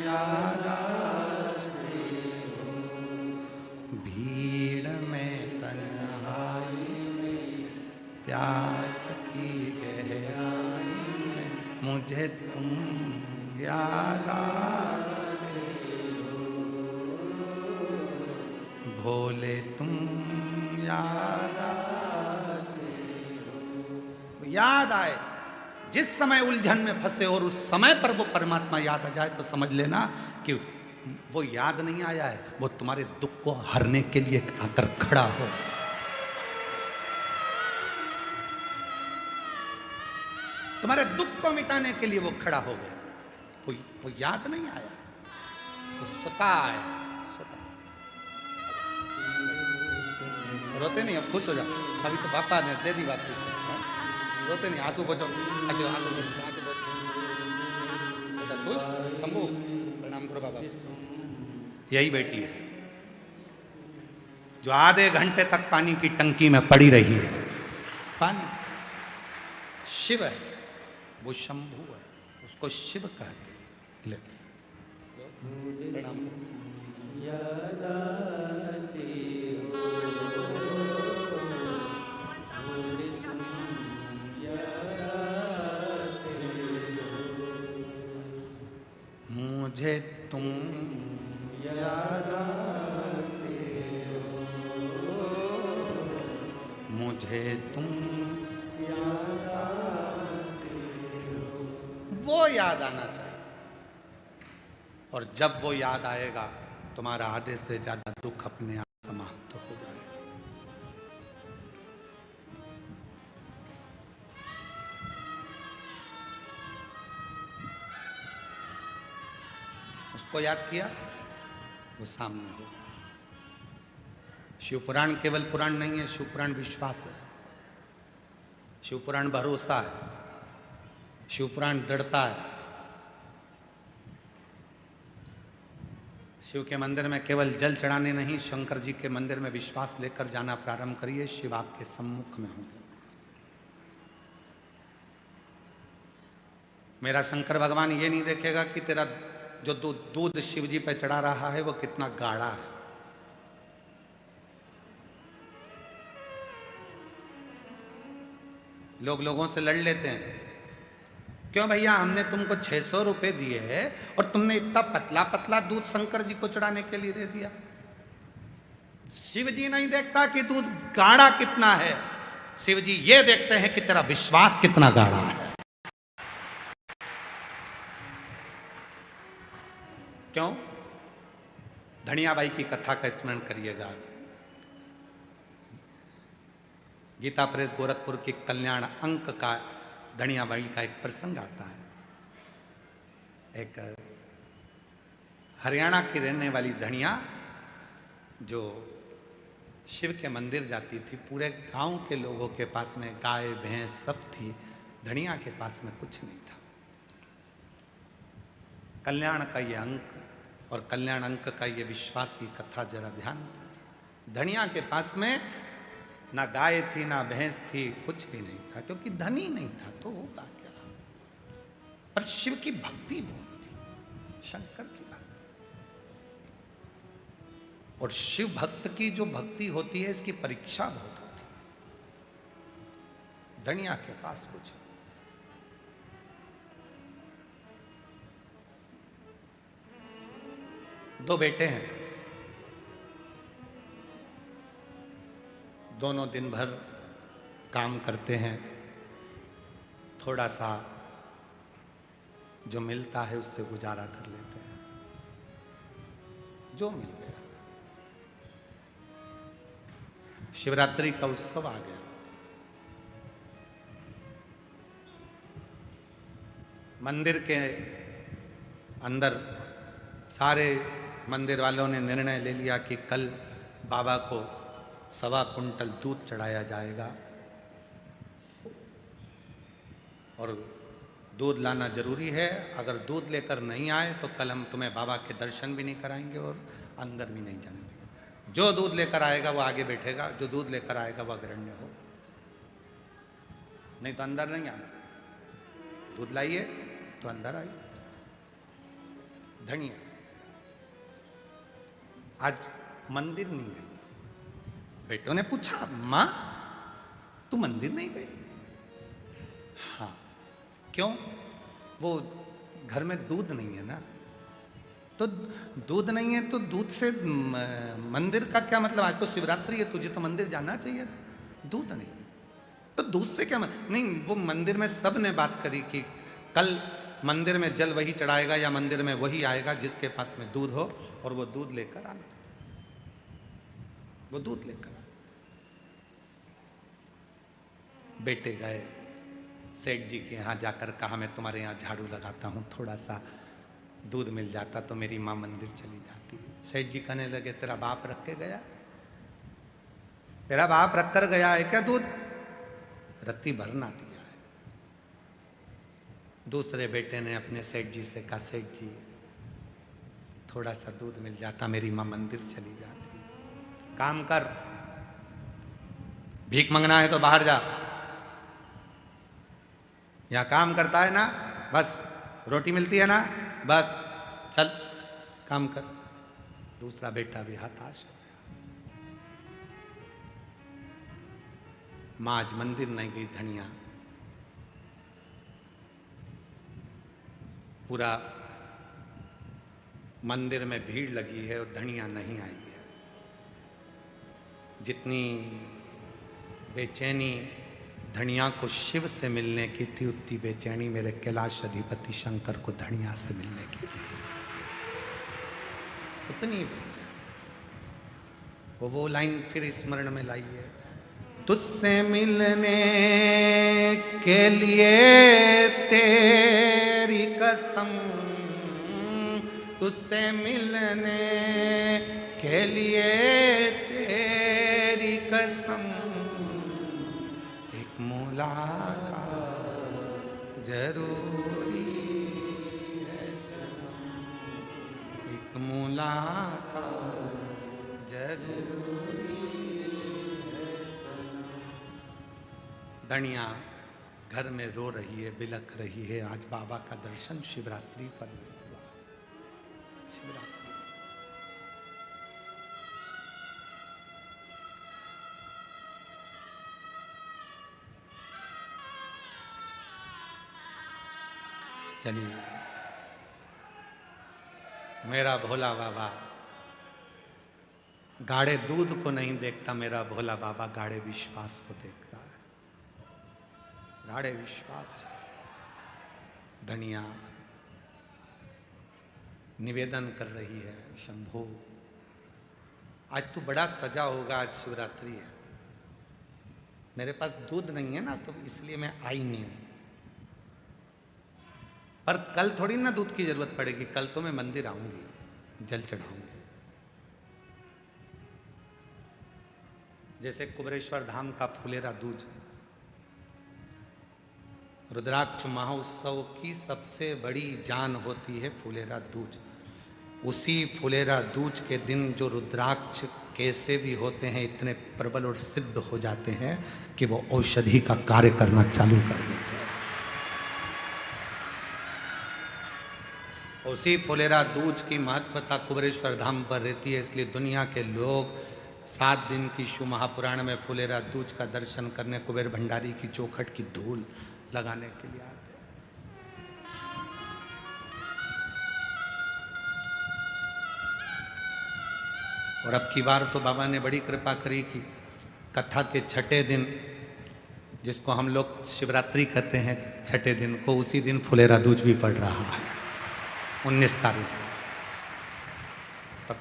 याद आते हो। भीड़ में तन्हाई में प्यास की गहराई में मुझे तुम याद आते हो, भोले तुम याद आते हो। याद आए, जिस समय उलझन में फंसे और उस समय पर वो परमात्मा याद आ जाए तो समझ लेना कि वो याद नहीं आया है, वो तुम्हारे दुख को हरने के लिए आकर खड़ा हो। तुम्हारे दुख को मिटाने के लिए वो खड़ा हो गया। वो याद नहीं आया, वो स्वतः आया, स्वतः। रोते नहीं, अब खुश हो जा। अभी तो पापा ने दे दी बात, रोते नहीं, आंसू बचो, आंसू खुश। शंभू प्रणाम करो बाबा। यही बेटी है जो आधे घंटे तक पानी की टंकी में पड़ी रही है। पानी शिव है, वो शंभू है, उसको शिव कहते। ले प्रणाम। मुझे तुम याद आते हो, मुझे तुम याद आते हो। वो याद आना चाहिए, और जब वो याद आएगा तुम्हारा आधे से ज्यादा दुख अपने आप समाप्त हो जाएगा। उसको याद किया, वो सामने हो। शिव पुराण केवल पुराण नहीं है, शिव पुराण विश्वास है, शिव पुराण भरोसा है, शिव पुराण दृढ़ता है। शिव के मंदिर में केवल जल चढ़ाने नहीं, शंकर जी के मंदिर में विश्वास लेकर जाना प्रारंभ करिए, शिव आपके सम्मुख में होंगे। मेरा शंकर भगवान ये नहीं देखेगा कि तेरा जो दूध शिव जी पे चढ़ा रहा है वो कितना गाढ़ा है। लोग लोगों से लड़ लेते हैं, क्यों भैया हमने तुमको 600 रुपए दिए हैं और तुमने इतना पतला पतला दूध शंकर जी को चढ़ाने के लिए दे दिया। शिव जी नहीं देखता कि दूध गाढ़ा कितना है, शिव जी ये देखते हैं कि तेरा विश्वास कितना गाढ़ा है। क्यों? धनियाबाई की कथा का स्मरण करिएगा। गीता प्रेस गोरखपुर के कल्याण अंक का धनियाबाई का एक प्रसंग आता है। एक हरियाणा की रहने वाली धनिया जो शिव के मंदिर जाती थी, पूरे गांव के लोगों के पास में गाय भैंस सब थी, धनिया के पास में कुछ नहीं था। कल्याण का ये अंक और कल्याण अंक का ये विश्वास की कथा जरा ध्यान दीजिए। धनिया के पास में ना गाय थी ना भैंस थी, कुछ भी नहीं था, क्योंकि धनी नहीं था तो होगा क्या। पर शिव की भक्ति बहुत थी, शंकर की भक्ति। और शिव भक्त की जो भक्ति होती है इसकी परीक्षा बहुत होती है। धनिया के पास कुछ दो बेटे हैं, दोनों दिन भर काम करते हैं, थोड़ा सा जो मिलता है उससे गुजारा कर लेते हैं, जो मिल गया। शिवरात्रि का उत्सव आ गया। मंदिर के अंदर सारे मंदिर वालों ने निर्णय ले लिया कि कल बाबा को 1.25 कुंटल दूध चढ़ाया जाएगा और दूध लाना जरूरी है। अगर दूध लेकर नहीं आए तो कल हम तुम्हें बाबा के दर्शन भी नहीं कराएंगे और अंदर भी नहीं जाने देंगे। जो दूध लेकर आएगा वो आगे बैठेगा, जो दूध लेकर आएगा वो अग्रण्य हो, नहीं तो अंदर नहीं आना। दूध लाइए तो अंदर आइए। धनिया आज मंदिर नहीं गई। बेटों ने पूछा, मां तू मंदिर नहीं गई? हाँ। क्यों? वो घर में दूध नहीं है ना। तो दूध नहीं है तो दूध से मंदिर का क्या मतलब? आज तो शिवरात्रि है, तुझे तो मंदिर जाना चाहिए। दूध नहीं है तो दूध से क्या नहीं। वो मंदिर में सब ने बात करी कि कल मंदिर में जल वही चढ़ाएगा या मंदिर में वही आएगा जिसके पास में दूध हो, और वो दूध लेकर आना। वो दूध लेकर आना। बेटे गए सेठ जी के यहाँ, जाकर कहा मैं तुम्हारे यहाँ झाड़ू लगाता हूँ, थोड़ा सा दूध मिल जाता तो मेरी माँ मंदिर चली जाती। सेठ जी कहने लगे, तेरा बाप रख के गया? तेरा बाप रख कर गया है क्या दूध? रत्ती भरना दिया है। दूसरे बेटे ने अपने सेठ जी से कहा, सेठ जी थोड़ा सा दूध मिल जाता, मेरी माँ मंदिर चली जाती। काम कर, भीख मंगना है तो बाहर जा। यहाँ काम करता है ना, बस रोटी मिलती है ना, बस चल काम कर। दूसरा बेटा भी हताश हो गया। मां आज मंदिर नहीं गई धनिया। पूरा मंदिर में भीड़ लगी है और धनिया नहीं आई है। जितनी बेचैनी धनिया को शिव से मिलने की थी, उतनी बेचैनी मेरे कैलाश अधिपति शंकर को धनिया से मिलने की थी। उतनी बेचैनी। वो लाइन फिर स्मरण में लाई है, तुझसे मिलने के लिए तेरी कसम, तुझसे मिलने के लिए तेरी कसम, एक मुलाकात जरूरी है सनम, एक मुलाकात जरूरी है सनम। धनिया घर में रो रही है, बिलख रही है। आज बाबा का दर्शन शिवरात्रि पर नहीं हुआ। शिवरात्रि चलिए, मेरा भोला बाबा गाढ़े दूध को नहीं देखता, मेरा भोला बाबा गाढ़े विश्वास को देखता है। गाढ़े विश्वास। धनिया निवेदन कर रही है, शंभो आज तू बड़ा सजा होगा, आज शिवरात्रि है। मेरे पास दूध नहीं है ना, तो इसलिए मैं आई नहीं हूं। पर कल थोड़ी ना दूध की जरूरत पड़ेगी, कल तो मैं मंदिर आऊंगी, जल चढ़ाऊंगी। जैसे कुबेरेश्वर धाम का फुलेरा दूज, रुद्राक्ष महोत्सव की सबसे बड़ी जान होती है फुलेरा दूज। उसी फुलेरा दूज के दिन जो रुद्राक्ष कैसे भी होते हैं, इतने प्रबल और सिद्ध हो जाते हैं कि वो औषधि का कार्य करना चालू कर देते हैं। उसी फुलेरा दूज की महत्वता कुबेरेश्वर धाम पर रहती है, इसलिए दुनिया के लोग 7 दिन की शिव महापुराण में फुलेरा दूज का दर्शन करने कुबेर भंडारी की चौखट की धूल लगाने के लिए आते हैं। और अब की बार तो बाबा ने बड़ी कृपा करी कि कथा के छठे दिन, जिसको हम लोग शिवरात्रि कहते हैं, छठे दिन को, उसी दिन फुलेरा दूज भी पड़ रहा है, 19 तारीख को। तो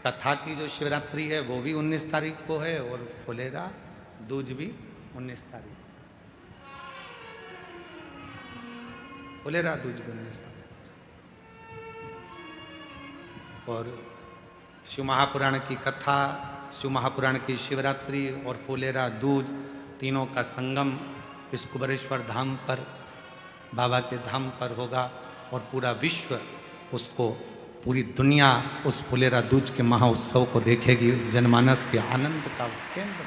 कथा की जो शिवरात्रि है वो भी 19 तारीख को है, और फुलेरा दूज भी 19 तारीख। फुलेरा दूज भी 19 तारीख। और शिव महापुराण की कथा, शिव महापुराण की शिवरात्रि और फुलेरा दूज, तीनों का संगम इस कुबेरेश्वर धाम पर, बाबा के धाम पर होगा। और पूरा विश्व उसको, पूरी दुनिया उस फुलेरा दूज के महाउत्सव को देखेगी। जनमानस के आनंद का केंद्र।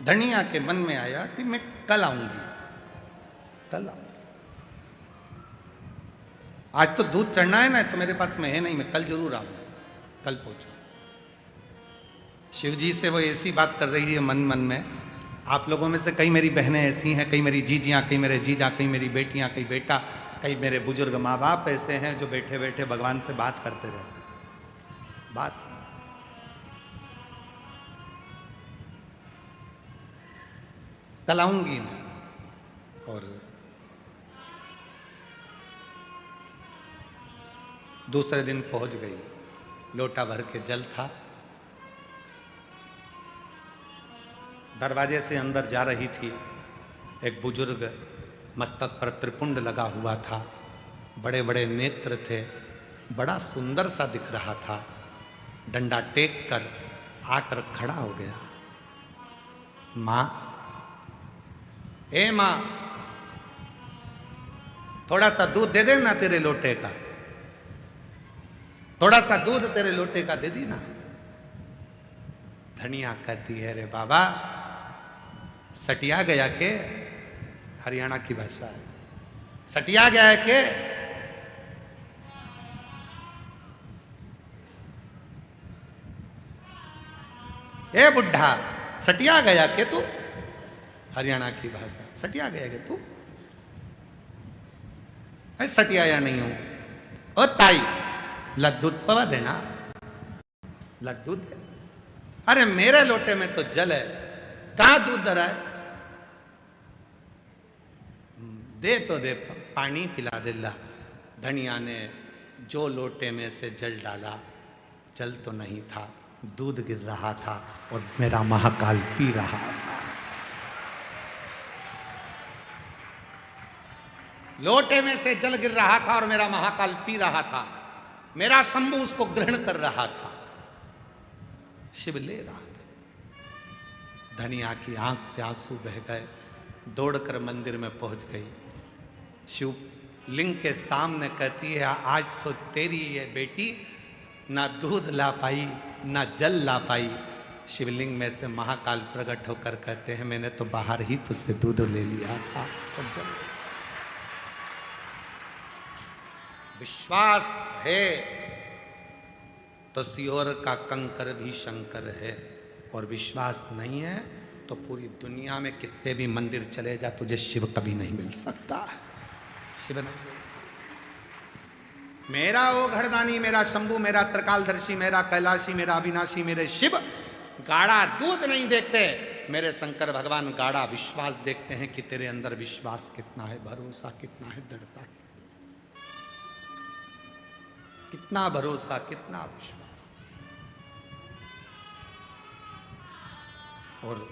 धनिया के मन में आया कि मैं कल आऊंगी, कल आऊंगी। आज तो दूध चढ़ना है ना, तो मेरे पास में है नहीं, मैं कल जरूर आऊंगा, कल पहुंचूंगा। शिव जी से वो ऐसी बात कर रही है मन मन में। आप लोगों में से कई मेरी बहनें ऐसी हैं, कई मेरी जीजियाँ, कई मेरे जीजा, कई मेरी बेटियाँ, कई बेटा, कई मेरे बुजुर्ग माँ बाप ऐसे हैं जो बैठे बैठे भगवान से बात करते रहते हैं। बात कल आऊंगी मैं। और दूसरे दिन पहुंच गई, लोटा भर के जल था। दरवाजे से अंदर जा रही थी, एक बुजुर्ग, मस्तक पर त्रिपुंड लगा हुआ था, बड़े बड़े नेत्र थे, बड़ा सुंदर सा दिख रहा था। डंडा टेक कर आकर खड़ा हो गया। माँ, ए माँ, थोड़ा सा दूध दे देना तेरे लोटे का, थोड़ा सा दूध तेरे लोटे का दे दी ना। धनिया कहती है, रे बाबा, सटिया गया के, हरियाणा की भाषा है, सटिया गया है के? ए बुढ़ा, सटिया गया के तू? हरियाणा की भाषा, सटिया गया के तू? सटिया या नहीं हूं। ओ ताई, लद्दूध पवा देना, लद्दूध। अरे मेरे लोटे में तो जल है, कहां दूध धरा है? दे तो दे, पानी पिला दे ला। धनिया ने जो लोटे में से जल डाला, जल तो नहीं था, दूध गिर रहा था, और मेरा महाकाल पी रहा था। लोटे में से जल गिर रहा था और मेरा महाकाल पी रहा था। मेरा शंभु उसको ग्रहण कर रहा था, शिव ले रहा था। धनिया की आंख से आंसू बह गए, दौड़कर मंदिर में पहुंच गई। शिव लिंग के सामने कहती है, आज तो तेरी ये बेटी ना दूध ला पाई ना जल ला पाई। शिवलिंग में से महाकाल प्रकट होकर कहते हैं, मैंने तो बाहर ही तुझसे दूध ले लिया था। तो जल विश्वास है तो सियोर का कंकर भी शंकर है, और विश्वास नहीं है तो पूरी दुनिया में कितने भी मंदिर चले जा, तुझे शिव कभी नहीं मिल सकता। शिव नहीं मिल सकता। मेरा वो घड़दानी, मेरा शंभू, मेरा त्रिकालदर्शी, मेरा कैलाशी, मेरा अविनाशी, मेरे शिव गाढ़ा दूध नहीं देखते। मेरे शंकर भगवान गाढ़ा विश्वास देखते हैं कि तेरे अंदर विश्वास कितना है, भरोसा कितना है, दृढ़ता कितना, भरोसा कितना, विश्वास। और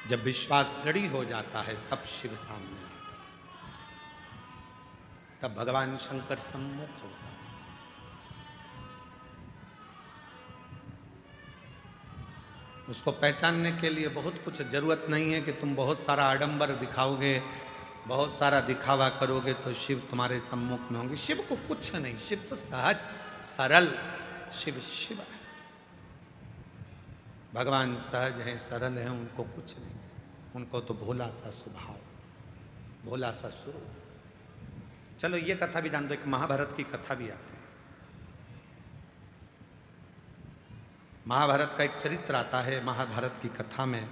जब विश्वास दृढ़ हो जाता है तब शिव सामने आता है, तब भगवान शंकर सम्मुख होता है। उसको पहचानने के लिए बहुत कुछ जरूरत नहीं है कि तुम बहुत सारा आडंबर दिखाओगे, बहुत सारा दिखावा करोगे तो शिव तुम्हारे सम्मुख में होंगे। शिव को कुछ नहीं, शिव तो सहज सरल, शिव शिव है। भगवान सहज हैं, सरल हैं, उनको कुछ नहीं, उनको तो भोला सा स्वभाव, भोला सा स्वरूप। चलो ये कथा भी जान दो, एक महाभारत की कथा भी आती है। महाभारत का एक चरित्र आता है। महाभारत की कथा में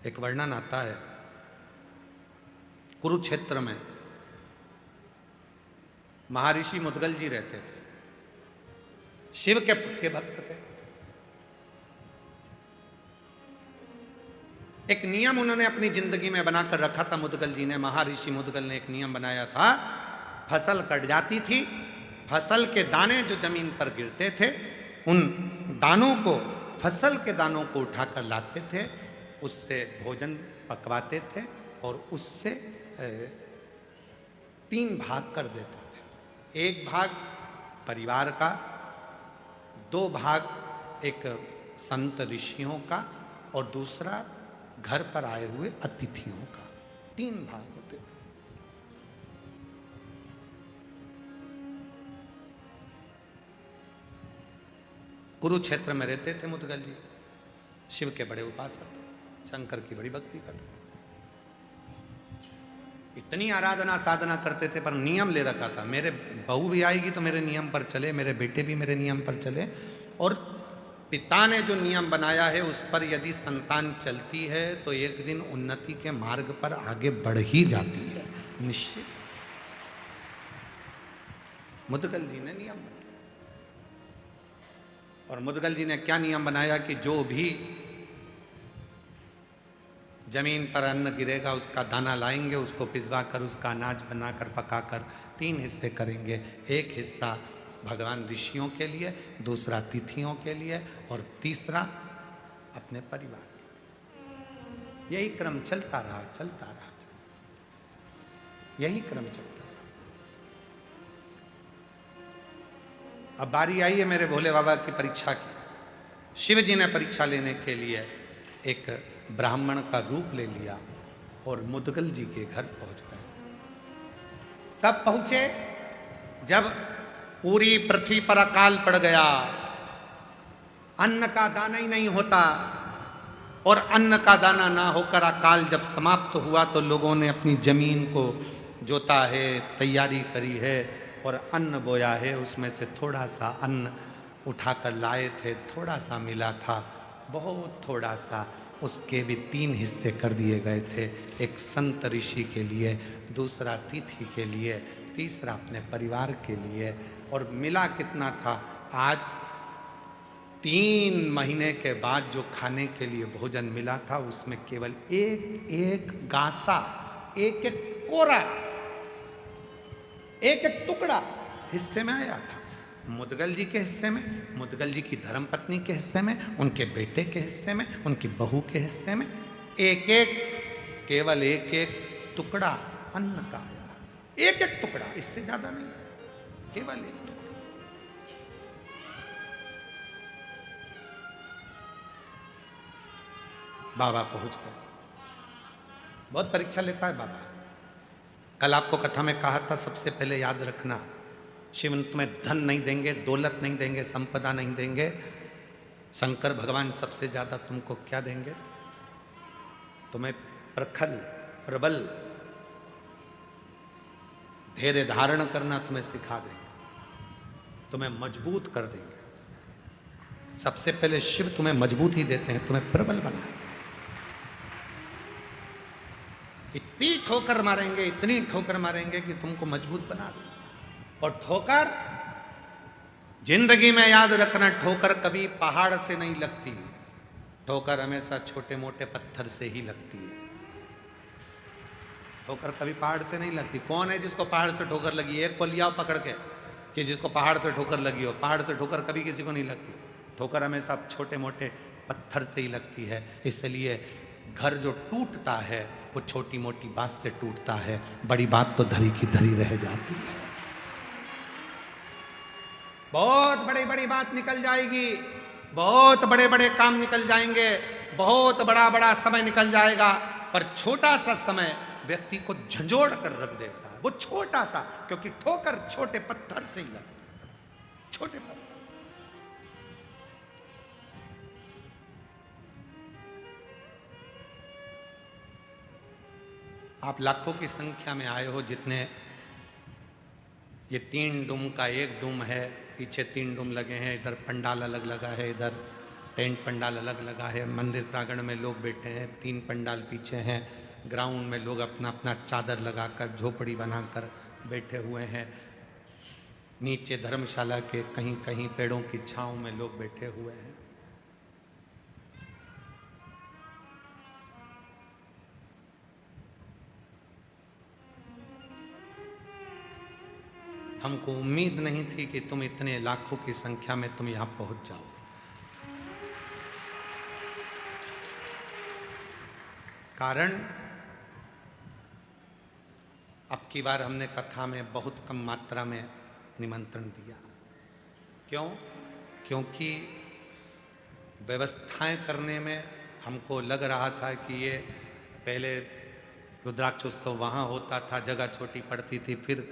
एक वर्णन आता है, कुरुक्षेत्र में महर्षि मुद्गल जी रहते थे, शिव के भक्त थे। एक नियम उन्होंने अपनी जिंदगी में बनाकर रखा था मुद्गल जी ने, महर्षि मुद्गल ने एक नियम बनाया था। फसल कट जाती थी, फसल के दाने जो जमीन पर गिरते थे उन दानों को, फसल के दानों को उठाकर लाते थे, उससे भोजन पकवाते थे और उससे 3 भाग कर देते थे। 1 भाग परिवार का, 2 भाग एक संत ऋषियों का और दूसरा घर पर आए हुए अतिथियों का। 3 भाग होते। कुरुक्षेत्र में रहते थे मुद्गल जी, शिव के बड़े उपासक थे, शंकर की बड़ी भक्ति करते थे, इतनी आराधना साधना करते थे, पर नियम ले रखा था, मेरे बहू भी आएगी तो मेरे नियम पर चले, मेरे बेटे भी मेरे नियम पर चले। और पिता ने जो नियम बनाया है उस पर यदि संतान चलती है तो एक दिन उन्नति के मार्ग पर आगे बढ़ ही जाती है, निश्चित। मुद्गल जी ने नियम बनाया, और मुद्गल जी ने क्या नियम बनाया कि जो भी जमीन पर अन्न गिरेगा उसका दाना लाएंगे, उसको पिसवा कर उसका अनाज बनाकर पकाकर 3 हिस्से करेंगे। 1 हिस्सा भगवान ऋषियों के लिए, दूसरा तिथियों के लिए और तीसरा अपने परिवार के। यही क्रम चलता रहा, चलता रहा, यही क्रम चलता रहा। अब बारी आई है मेरे भोले बाबा की परीक्षा की। शिव जी ने परीक्षा लेने के लिए एक ब्राह्मण का रूप ले लिया और मुद्गल जी के घर पहुंच गए। तब पहुंचे जब पूरी पृथ्वी पर अकाल पड़ गया, अन्न का दाना ही नहीं होता, और अन्न का दाना ना होकर अकाल जब समाप्त हुआ तो लोगों ने अपनी जमीन को जोता है, तैयारी करी है और अन्न बोया है। उसमें से थोड़ा सा अन्न उठाकर लाए थे, थोड़ा सा मिला था, बहुत थोड़ा सा, उसके भी 3 हिस्से कर दिए गए थे। एक संत ऋषि के लिए, दूसरा तिथि के लिए, तीसरा अपने परिवार के लिए। और मिला कितना था? आज 3 महीने के बाद जो खाने के लिए भोजन मिला था उसमें केवल एक गासा, एक कोरा, एक टुकड़ा हिस्से में आया था। मुद्गल जी के हिस्से में, मुद्गल जी की धर्मपत्नी के हिस्से में, उनके बेटे के हिस्से में, उनकी बहू के हिस्से में केवल एक टुकड़ा अन्न का आया। एक एक टुकड़ा, इससे ज्यादा नहीं, केवल एक टुकड़ा। बाबा पहुंच गए। बहुत परीक्षा लेता है बाबा। कल आपको कथा में कहा था, सबसे पहले याद रखना, शिव तुम्हें धन नहीं देंगे, दौलत नहीं देंगे, संपदा नहीं देंगे। शंकर भगवान सबसे ज्यादा तुमको क्या देंगे? तुम्हें प्रखर, प्रबल धैर्य धारण करना तुम्हें सिखा देंगे, तुम्हें मजबूत कर देंगे। सबसे पहले शिव तुम्हें मजबूत ही देते हैं, तुम्हें प्रबल बनाते हैं। इतनी ठोकर मारेंगे, इतनी ठोकर मारेंगे कि तुमको मजबूत बना देंगे। और ठोकर जिंदगी में याद रखना, ठोकर कभी पहाड़ से नहीं लगती, ठोकर हमेशा छोटे मोटे पत्थर से ही लगती है। ठोकर कभी पहाड़ से नहीं लगती। कौन है जिसको पहाड़ से ठोकर लगी? एक को लिया पकड़ के कि जिसको पहाड़ से ठोकर लगी हो। पहाड़ से ठोकर कभी किसी को नहीं लगती। ठोकर हमेशा छोटे मोटे पत्थर से ही लगती है। इसलिए घर जो टूटता है वो छोटी मोटी बात से टूटता है, बड़ी बात तो धरी की धरी रह जाती है। बहुत बड़ी बड़ी बात निकल जाएगी, बहुत बड़े बड़े काम निकल जाएंगे, बहुत बड़ा बड़ा समय निकल जाएगा, पर छोटा सा समय व्यक्ति को झंझोड़ कर रख देता है। वो छोटा सा, क्योंकि ठोकर छोटे पत्थर से ही लगती है, छोटे पत्थर। आप लाखों की संख्या में आए हो, जितने ये 3 डूम का 1 डूम है, पीछे 3 डूम लगे हैं, इधर पंडाल अलग लगा है, इधर टेंट पंडाल अलग लगा है, मंदिर प्रांगण में लोग बैठे हैं, 3 पंडाल पीछे हैं, ग्राउंड में लोग अपना अपना चादर लगाकर झोपड़ी बनाकर बैठे हुए हैं, नीचे धर्मशाला के कहीं कहीं पेड़ों की छांव में लोग बैठे हुए हैं। हमको उम्मीद नहीं थी कि तुम इतने लाखों की संख्या में तुम यहां पहुंच जाओ। कारण अब की बार हमने कथा में बहुत कम मात्रा में निमंत्रण दिया। क्यों? क्योंकि व्यवस्थाएं करने में हमको लग रहा था कि ये पहले रुद्राक्ष उत्सव वहाँ होता था, जगह छोटी पड़ती थी, फिर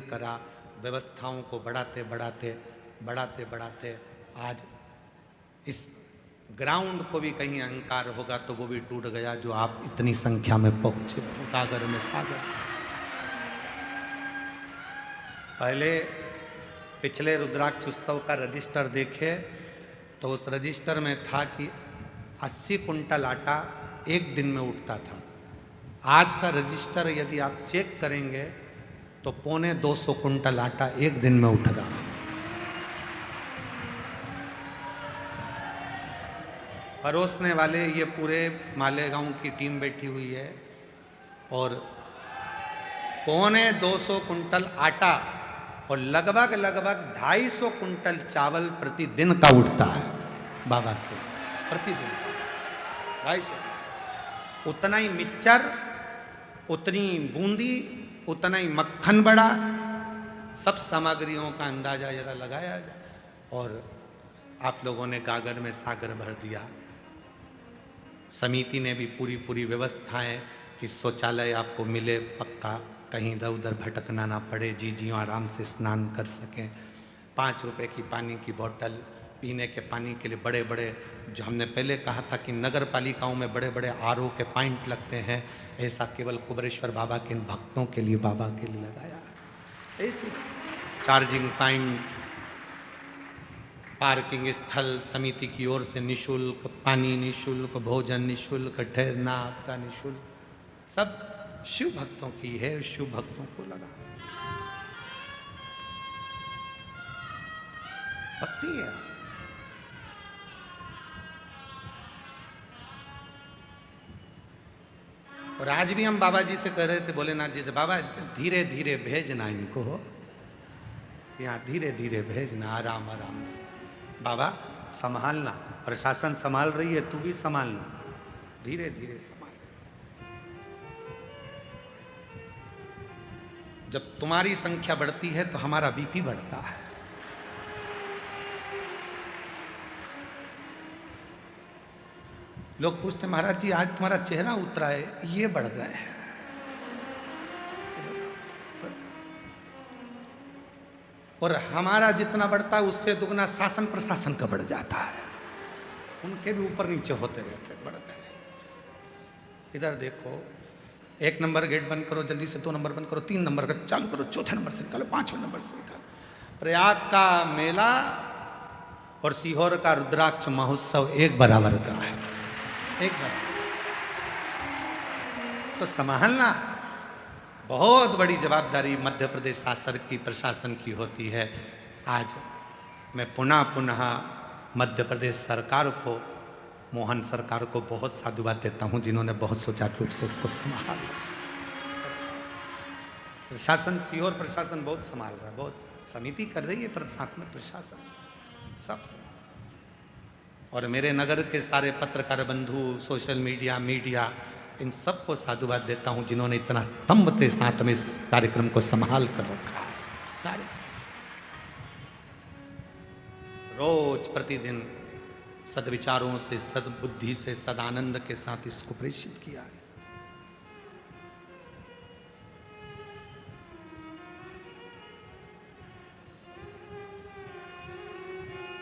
करा, व्यवस्थाओं को बढ़ाते बढ़ाते आज इस ग्राउंड को भी कहीं अहंकार होगा तो वो भी टूट गया, जो आप इतनी संख्या में पहुंचे सागर में सागर। पहले पिछले रुद्राक्ष उत्सव का रजिस्टर देखे तो उस रजिस्टर में था कि 80 कुंटल आटा एक दिन में उठता था। आज का रजिस्टर यदि आप चेक करेंगे तो 250 कुंटल आटा एक दिन में उठ रहा। परोसने वाले ये पूरे मालेगांव की टीम बैठी हुई है और 250 कुंटल आटा और लगभग 250 कुंटल चावल प्रतिदिन का उठता है बाबा के, प्रतिदिन 250। उतना ही मिक्सचर, उतनी बूंदी, उतना ही मक्खन बड़ा, सब सामग्रियों का अंदाजा जरा लगाया जाए। और आप लोगों ने गागर में सागर भर दिया। समिति ने भी पूरी व्यवस्थाएं कि शौचालय आपको मिले पक्का, कहीं इधर उधर भटकना ना पड़े, जी आराम से स्नान कर सकें। 5 रुपए की पानी की बोतल, पीने के पानी के लिए बड़े बड़े, जो हमने पहले कहा था कि नगर पालिकाओं में बड़े बड़े आरओ के पॉइंट लगते हैं, ऐसा केवल कुबरेश्वर बाबा के इन भक्तों के लिए, बाबा के लिए लगाया है। ऐसे चार्जिंग पॉइंट, पार्किंग स्थल समिति की ओर से निशुल्क, पानी निशुल्क, भोजन निशुल्क, ठहरना आपका निशुल्क, सब शिव भक्तों की है, शिव भक्तों को लगा भक्ति है। और आज भी हम बाबा जी से कह रहे थे, भोलेनाथ जी से, बाबा धीरे धीरे भेजना इनको, यहाँ धीरे धीरे भेजना, आराम आराम से। बाबा संभालना, प्रशासन संभाल रही है, तू भी संभालना, धीरे धीरे संभाल। जब तुम्हारी संख्या बढ़ती है तो हमारा बीपी बढ़ता है। लोग पूछते महाराज जी आज तुम्हारा चेहरा उतरा है, ये बढ़ गए हैं। और हमारा जितना बढ़ता है उससे दुगना शासन प्रशासन का बढ़ जाता है। उनके भी ऊपर नीचे होते रहते, बढ़ गए। इधर देखो, 1 नंबर गेट बंद करो, जल्दी से 2 नंबर बंद करो, 3 नंबर का चालू करो, 4थे नंबर से निकालो, 5वें नंबर से निकालो। प्रयाग का मेला और सीहोर का रुद्राक्ष महोत्सव एक बराबर का है, एक बराबर। तो संभालना बहुत बड़ी जवाबदारी मध्य प्रदेश शासन की, प्रशासन की होती है। आज मैं पुनः पुनः मध्य प्रदेश सरकार को, मोहन सरकार को बहुत साधुवाद देता हूं, जिन्होंने बहुत सुचारू रूप से इसको संभाला। प्रशासन, सीहोर प्रशासन बहुत संभाल रहा है, बहुत समिति कर रही है, पर साथ में प्रशासन सब संभाल। और मेरे नगर के सारे पत्रकार बंधु, सोशल मीडिया, इन सबको साधुवाद देता हूं, जिन्होंने इतना स्तंभ के साथ में इस कार्यक्रम को संभाल कर रखा है। रोज प्रतिदिन सदविचारों से, सद्बुद्धि से, सदानंद के साथ इसको प्रेषित किया है।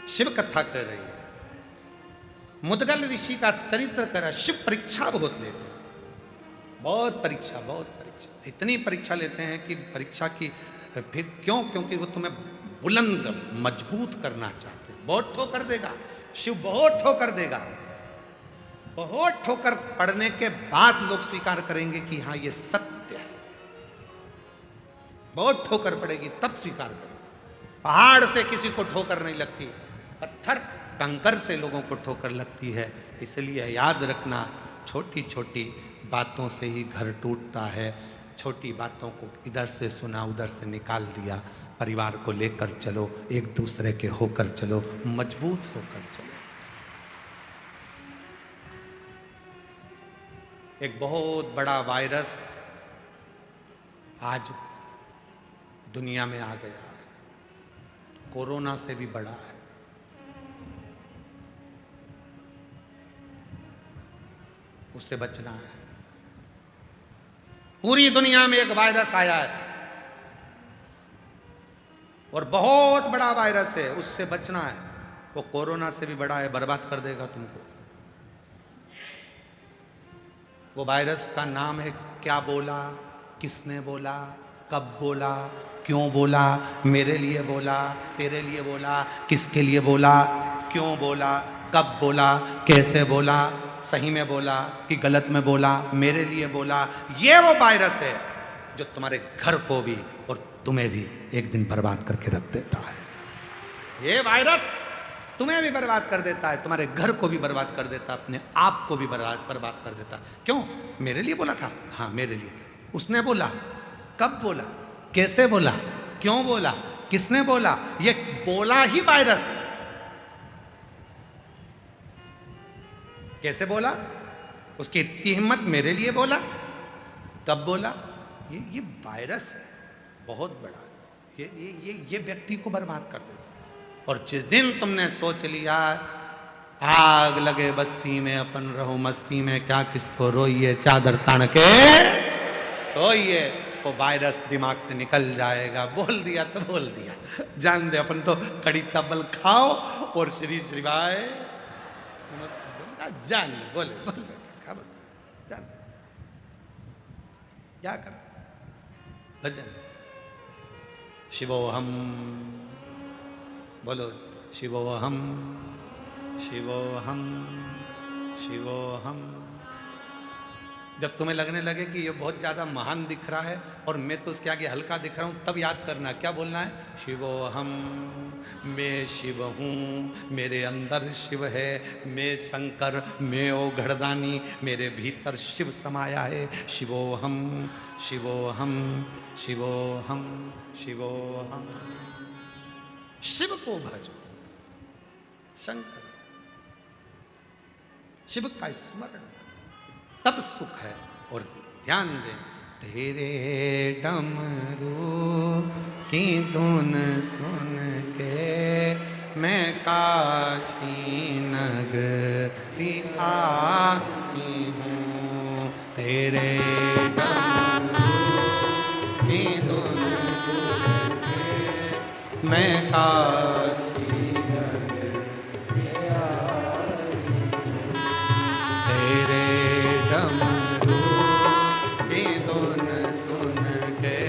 शिव कथा कर रही है, मुदगल ऋषि का चरित्र कर रहा है। शिव परीक्षा बहुत लेते हैं, बहुत परीक्षा, इतनी परीक्षा लेते हैं कि परीक्षा की फिर क्यों? क्योंकि वो तुम्हें बुलंद, मजबूत करना चाहते हैं। बहुत ठोकर देगा शिव, बहुत ठोकर देगा। बहुत ठोकर पड़ने के बाद लोग स्वीकार करेंगे कि हाँ ये सत्य है। बहुत ठोकर पड़ेगी तब स्वीकार करेंगे। पहाड़ से किसी को ठोकर नहीं लगती, पत्थर कंकर से लोगों को ठोकर लगती है। इसलिए याद रखना, छोटी छोटी बातों से ही घर टूटता है। छोटी बातों को इधर से सुना, उधर से निकाल दिया। परिवार को लेकर चलो, एक दूसरे के होकर चलो, मजबूत होकर चलो। एक बहुत बड़ा वायरस आज दुनिया में आ गया है, कोरोना से भी बड़ा है। उससे बचना है। पूरी दुनिया में एक वायरस आया है और बहुत बड़ा वायरस है, उससे बचना है। वो कोरोना से भी बड़ा है, बर्बाद कर देगा तुमको। वो वायरस का नाम है क्या बोला, किसने बोला, कब बोला, क्यों बोला, मेरे लिए बोला, तेरे लिए बोला, किसके लिए बोला, क्यों बोला, कब बोला, कैसे बोला, सही में बोला कि गलत में बोला, मेरे लिए बोला। ये वो वायरस है जो तुम्हारे घर को भी और तुम्हें भी एक दिन बर्बाद करके रख देता है। ये वायरस तुम्हें भी बर्बाद कर देता है, तुम्हारे घर को भी बर्बाद कर देता है, अपने आप को भी बर्बाद कर देता। क्यों? मेरे लिए बोला था, हाँ मेरे लिए। उसने बोला, कब बोला, कैसे बोला, क्यों बोला, किसने बोला, ये बोला ही वायरस है। कैसे बोला, उसकी इतनी हिम्मत, मेरे लिए बोला, कब बोला, ये वायरस है बहुत बड़ा। ये व्यक्ति को बर्बाद कर देता। और जिस दिन तुमने सोच लिया आग लगे बस्ती में, अपन रहो मस्ती में, क्या किसको रोइए, चादर तान के सोइए, वो वायरस दिमाग से निकल जाएगा। बोल दिया तो बोल दिया, जान दे। अपन तो कड़ी चावल खाओ और श्री श्रीवाय जान दे, बोले जान दे। क्या कर भजन, शिवोहम बोलो, शिवोहम शिवोहम शिवोहम। जब तुम्हें लगने लगे कि ये बहुत ज़्यादा महान दिख रहा है और मैं तो उसके आगे हल्का दिख रहा हूँ, तब याद करना क्या बोलना है, शिवोहम, मैं शिव हूँ, मेरे अंदर शिव है, मैं शंकर, मैं ओ घड़दानी, मेरे भीतर शिव समाया है। शिवोहम शिवोहम शिवोहम शिवोहम। शिव को भजो, शंकर, शिव का स्मरण, तब सुख है। और ध्यान दें, तेरे डमरू की धुन सुन के मैं काशी नगरी आई हूँ। तेरे डमरू की धुन सुन के मैं काशी नगरी आई हूँ। तेरे डमरू की धुन सुन के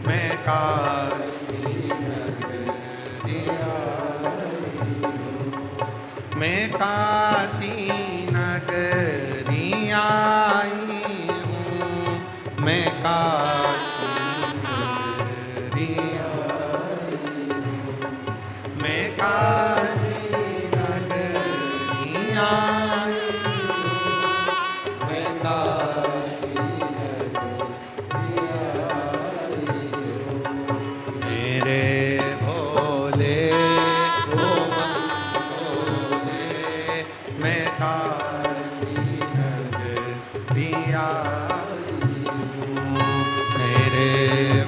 मैं काशी नगरी आई हूँ। मैं काशी नगरी आई हूँ। मैं काशी नगरी आई हूँ। मैं काशी नगरी आई हूँ। मैं काशी नगरी आई हूँ। मेरे भोले ओ भोले मैं काशी नगरी आई हूँ। मेरे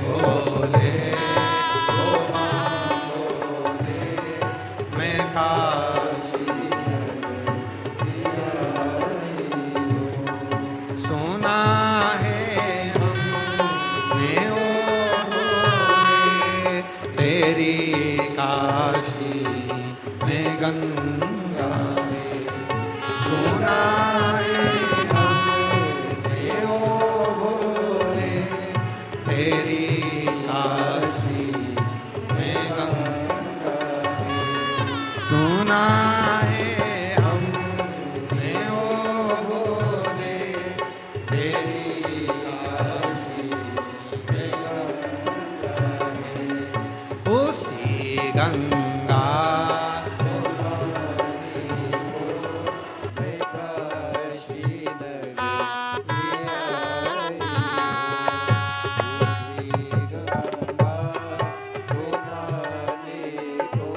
भोले ओ भोले मैं काशी नगरी आई हूँ। सुना है हमने ओ भोले तेरी काशी में गंगा में। सुना है हमने ओ भोले तेरी काशी में गंगा में। सुना है हमने ओ भोले तेरी काशी में गंगा में। उसी गंगा मैं काशी नगरी आई हूँ। उसी गंगा को नहाने को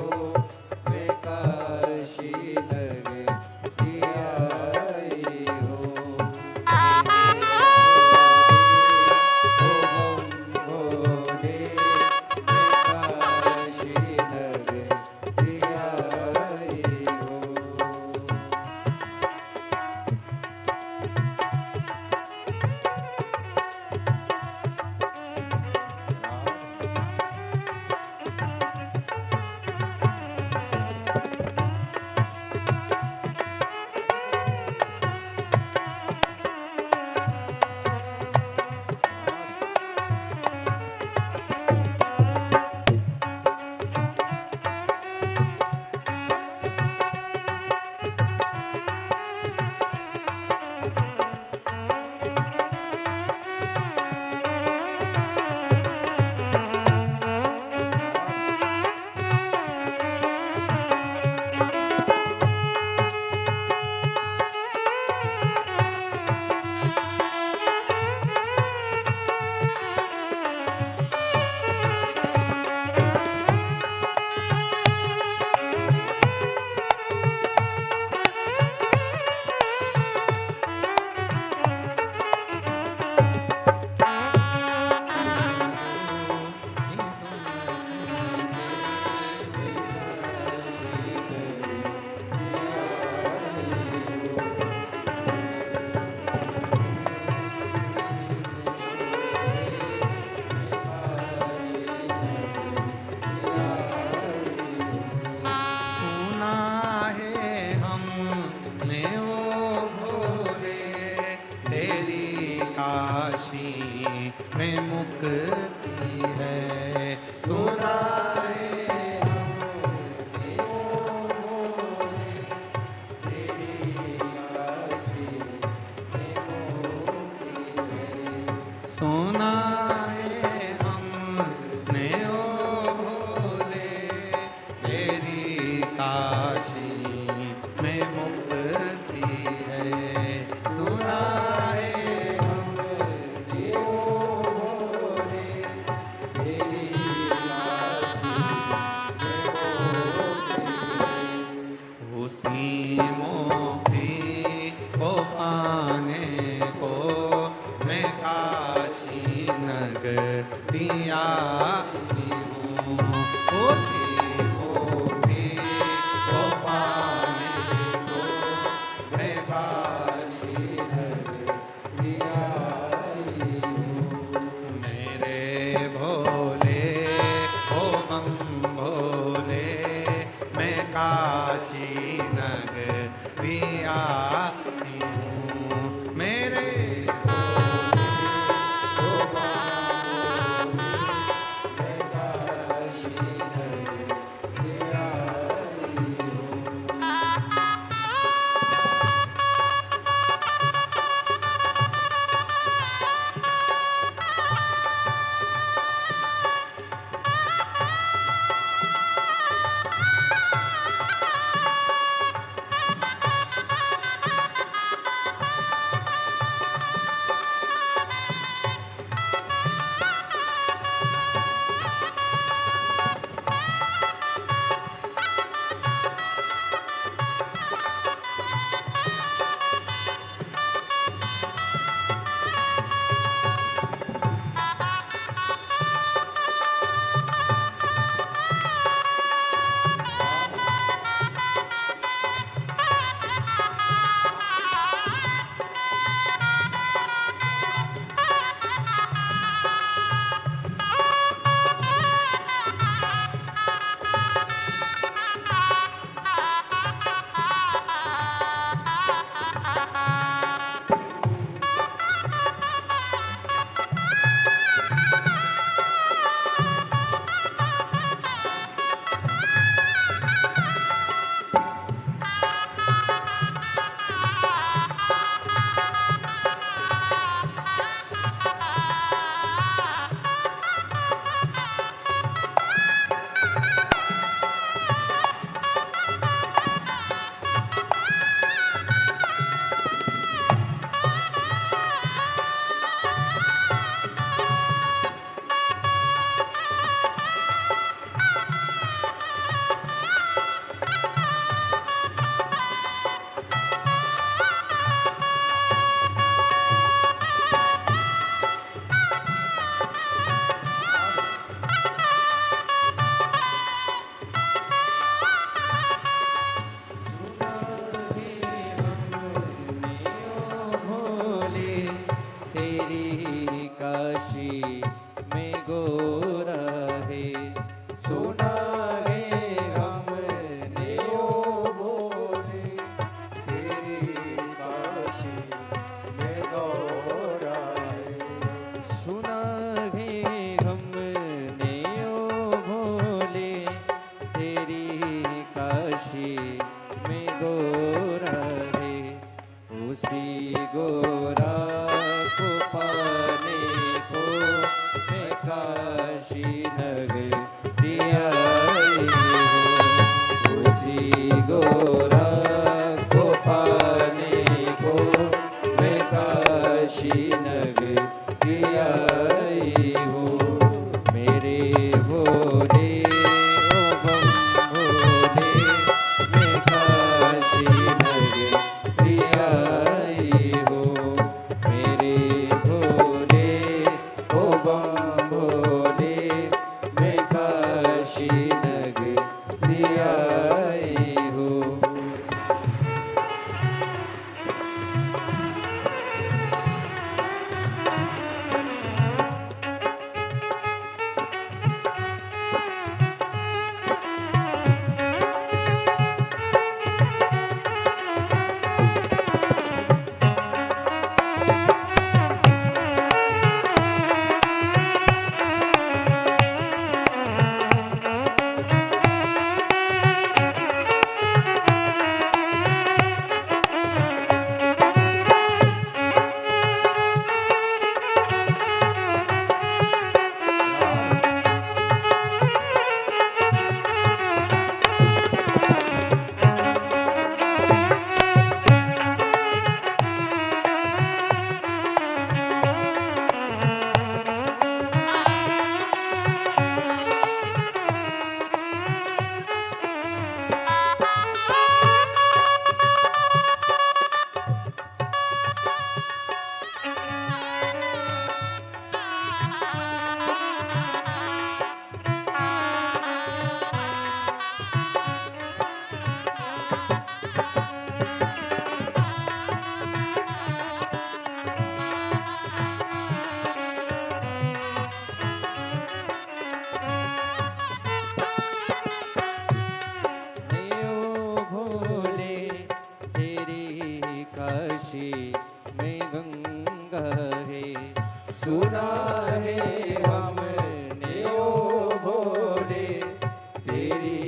मैं काशी नगरी आई हूँ। ओ भोले मैं काशी नगरी आई हूँ। सुना है हमने ओ भोले तेरी काशी में मुक्ति है। सुना है हमने ओ भोले तेरी काशी में मुक्ति है। सुना है हमने ओ भोले तेरी काशी में मुक्ति है। सुना है हमने ओ भोले तेरी काशी में मुक्ति है। उसी मोक्ति को पाने को मैं काशी मैं काशी नगरी आई हूँ। मेरे भोले ओ बम भोले मैं काशी नगरी आई हूँ। मेरे तेरी काशी में गोरा है। सुना है हमने ओ भोले तेरी काशी में गोरा है। सुना है हमने ओ भोले तेरी काशी में गोरा है। उसी गोरा को पाने को मैं काशी नगरी आई हूँ। उसी गोरा को पाने को मैं काशी नगरी आई हूँ। मेरे भोले ओ बम भोले मैं काशी नगरी आई हूँ। मेरे भोले ओ बम भोले मैं काशी नगरी आई हूँ। तेरी काशी में गंगा है। सुना है हमने ओ भोले, तेरी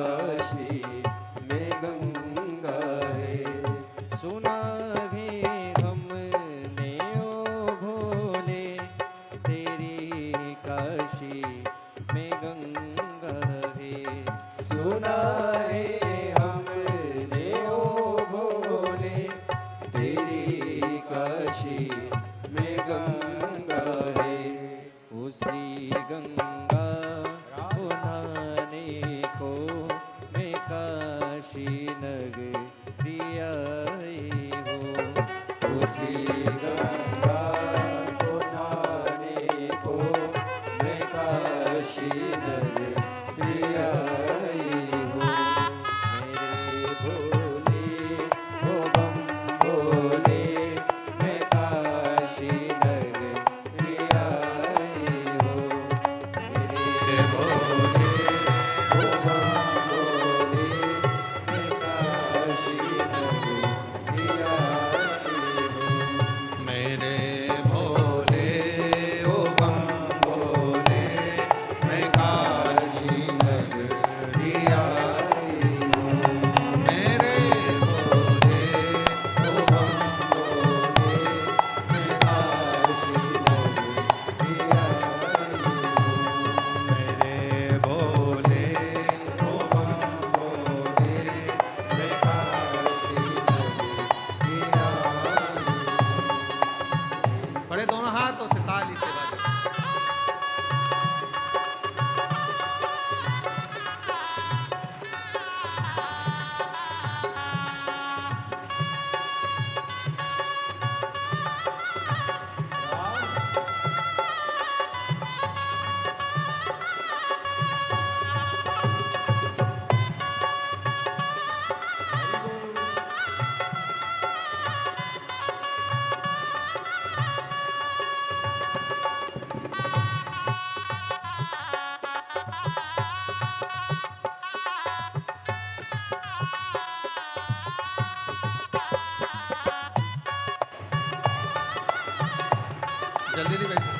काशी में गंगा है। सुना है हमने ओ भोले, तेरी काशी में गंगा है। सुना है हमने ओ भोले, तेरी काशी में गंगा है। उसी गंगा को नहाने को मैं काशी नगरी आई हूँ। उसी गंगा को नहाने को मैं काशी नगरी आई हूँ। मेरे भोले ओ बम भोले, मैं काशी नगरी आई हूँ। मेरे भोले ओ बम भोले, मैं काशी नगरी आई हूँ। मेरे भोले ओ बम भोले, मैं काशी नगरी आई हूँ। मेरे भोले ओ बम भोले, मैं काशी नगरी आई हूँ। मेरे भोले ओ बम भोले, मैं काशी नगरी आई हूँ। बड़े दोनों हाथों से ताली से बजाओ। जल्दी जल्दी बैठो।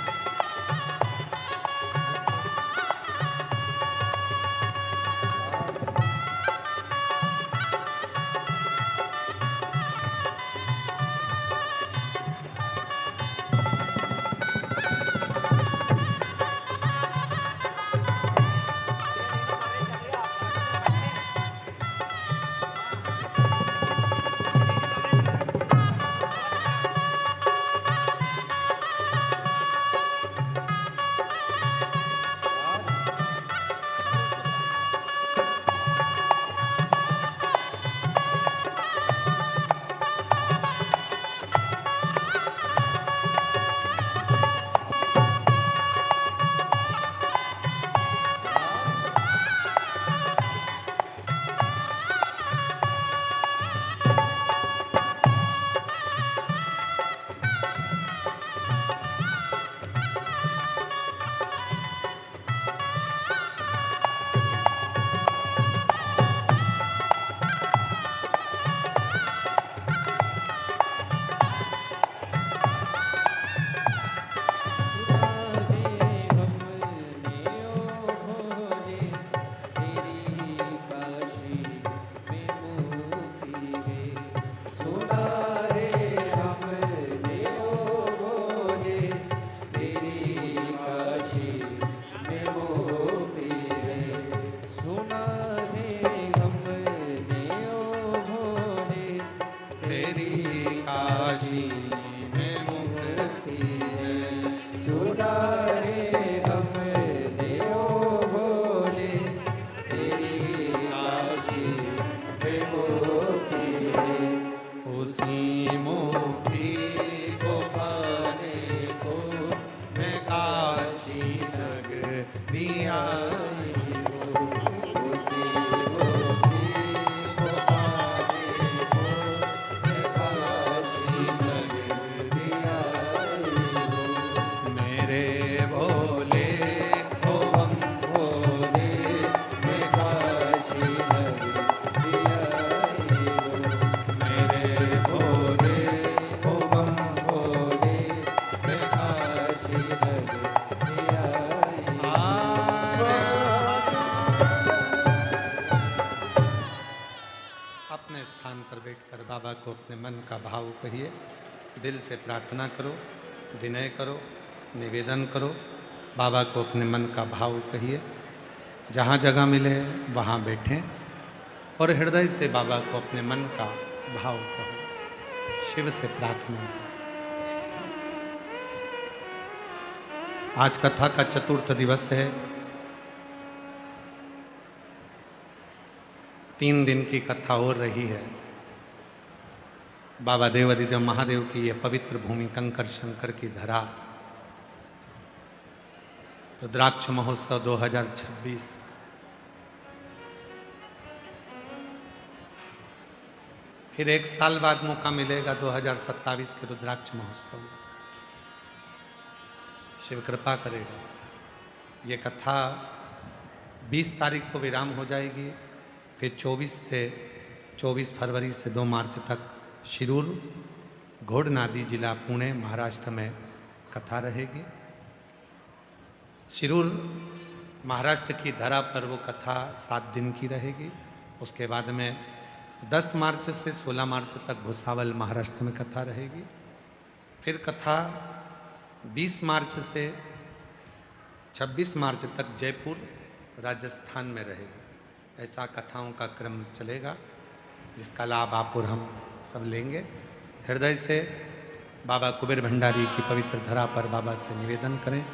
काशी नगरी अपने मन का भाव कहिए, दिल से प्रार्थना करो, विनय करो, निवेदन करो, बाबा को अपने मन का भाव कहिए। जहाँ जगह मिले वहाँ बैठें और हृदय से बाबा को अपने मन का भाव कहो, शिव से प्रार्थना करो। आज कथा का चतुर्थ दिवस है। 3 दिन की कथा हो रही है। बाबा देवादिदेव महादेव की यह पवित्र भूमि कंकर शंकर की धरा, रुद्राक्ष महोत्सव 2026 फिर 1 साल बाद मौका मिलेगा 2027 के रुद्राक्ष महोत्सव में। शिव कृपा करेगा। ये कथा 20 तारीख को विराम हो जाएगी। फिर 24 फरवरी से 2 मार्च तक शिरूर घोड़नादी जिला पुणे महाराष्ट्र में कथा रहेगी। शिरूर महाराष्ट्र की धरा पर वो कथा 7 दिन की रहेगी। उसके बाद में 10 मार्च से 16 मार्च तक भुसावल महाराष्ट्र में कथा रहेगी। फिर कथा 20 मार्च से 26 मार्च तक जयपुर राजस्थान में रहेगी। ऐसा कथाओं का क्रम चलेगा, जिसका लाभ आप और हम सब लेंगे। हृदय से बाबा कुबेर भंडारी की पवित्र धरा पर बाबा से निवेदन करें,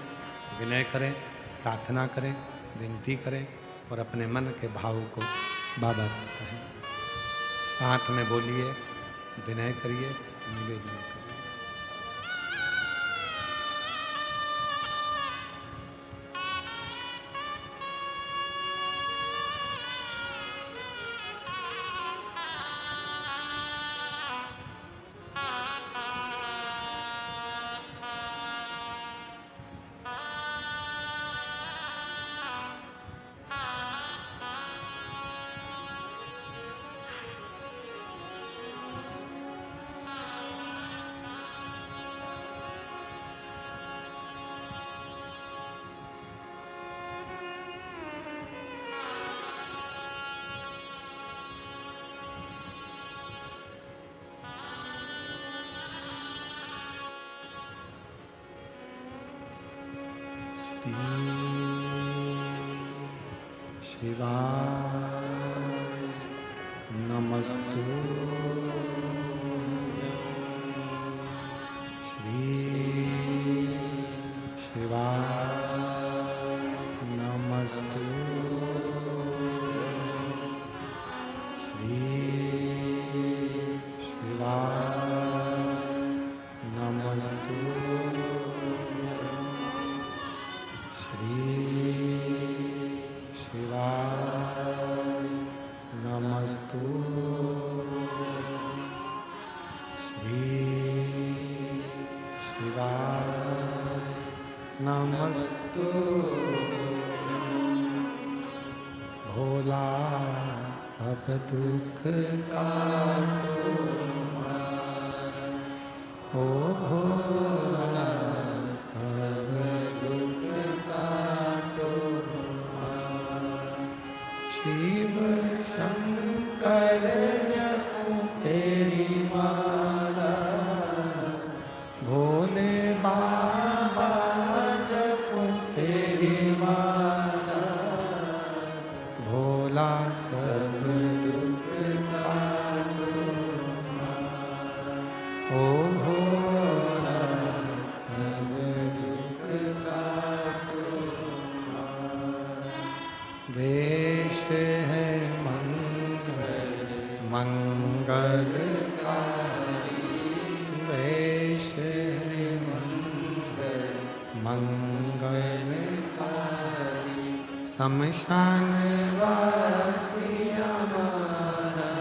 विनय करें, प्रार्थना करें, विनती करें और अपने मन के भाव को बाबा से कहें। साथ में बोलिए, विनय करिए, निवेदन करिए। शिवाय नमस्तुभ्यं। श्री शिवाय नमस्तुभ्यं। श्री शिवाय नमस्तुभ्यं। श्री शिवाय नमस्तुभ्यं। श्री शिवाय नमस्तुभ्यं। भोला सब दुख काटो ओ भोला सब दुख काटो। शिव शंकर जपो तेरी माला, भोले बाबा जपो तेरी माला। भोला सब दुख काटो ओ भोला सब दुख काटो। वेश है मंगलकारी, वेश है मंगलकारी। शमशान वासी हमारा,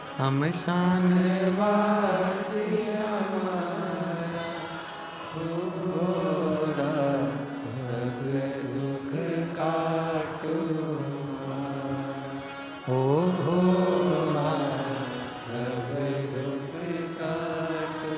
शमशान वासी हमारा। ओ भोला सब दुख काटो ओ भोला सब दुख काटो।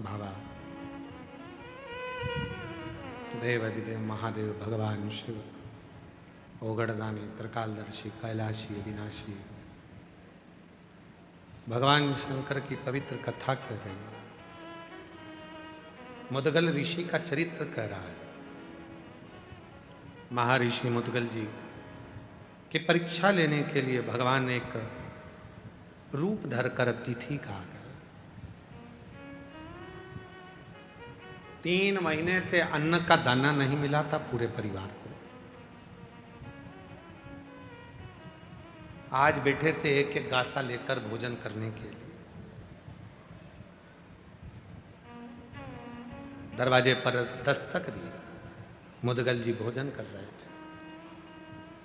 बाबा देव अधिदेव महादेव भगवान शिव ओगड़दानी त्रिकालदर्शी कैलाशी अविनाशी भगवान शंकर की पवित्र कथा कह रही है। मुदगल ऋषि का चरित्र कह रहा है। महर्षि मुदगल जी की परीक्षा लेने के लिए भगवान ने एक रूप धरकर अतिथि का आ गया। 3 महीने से अन्न का दाना नहीं मिला था पूरे परिवार को। आज बैठे थे एक एक गासा लेकर भोजन करने के लिए। दरवाजे पर दस्तक दी। मुदगल जी भोजन कर रहे थे,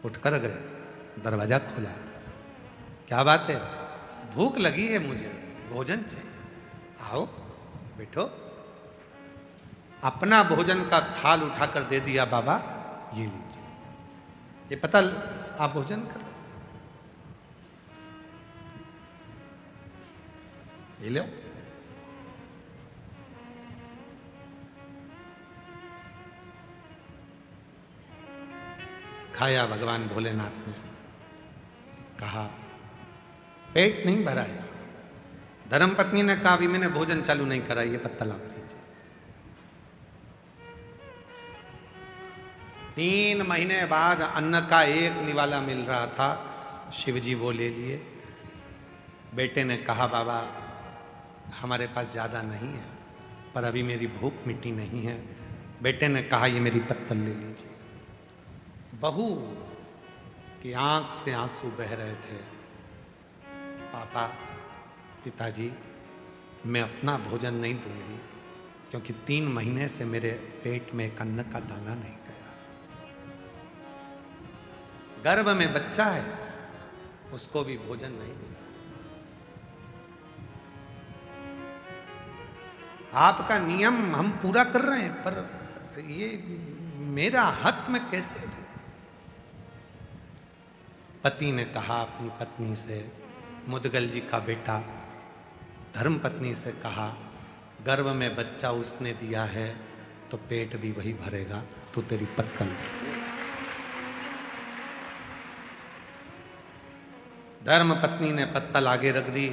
उठकर गए, दरवाजा खोला। क्या बात है? भूख लगी है, मुझे भोजन चाहिए। आओ बैठो। अपना भोजन का थाल उठाकर दे दिया। बाबा ये लीजिए, ये पतल आप भोजन करो, ये लो। खाया भगवान भोलेनाथ ने। कहा पेट नहीं भराया। धर्मपत्नी ने कहा भी मैंने भोजन चालू नहीं करा, ये पत्तल आप लीजिए। 3 महीने बाद अन्न का एक निवाला मिल रहा था। शिवजी वो ले लिए। बेटे ने कहा बाबा हमारे पास ज़्यादा नहीं है, पर अभी मेरी भूख मिटी नहीं है। बेटे ने कहा ये मेरी पत्तल ले लीजिए। बहू की आंख से आंसू बह रहे थे। पापा, पिताजी, मैं अपना भोजन नहीं दूंगी, क्योंकि 3 महीने से मेरे पेट में एक अन्न का दाना नहीं गया। गर्भ में बच्चा है, उसको भी भोजन नहीं मिला। आपका नियम हम पूरा कर रहे हैं, पर ये मेरा हक में कैसे दूं? पति ने कहा अपनी पत्नी से, मुदगल जी का बेटा धर्म पत्नी से कहा, गर्भ में बच्चा उसने दिया है तो पेट भी वही भरेगा, तू तेरी पत्तल दे। धर्म पत्नी ने पत्तल आगे रख दी।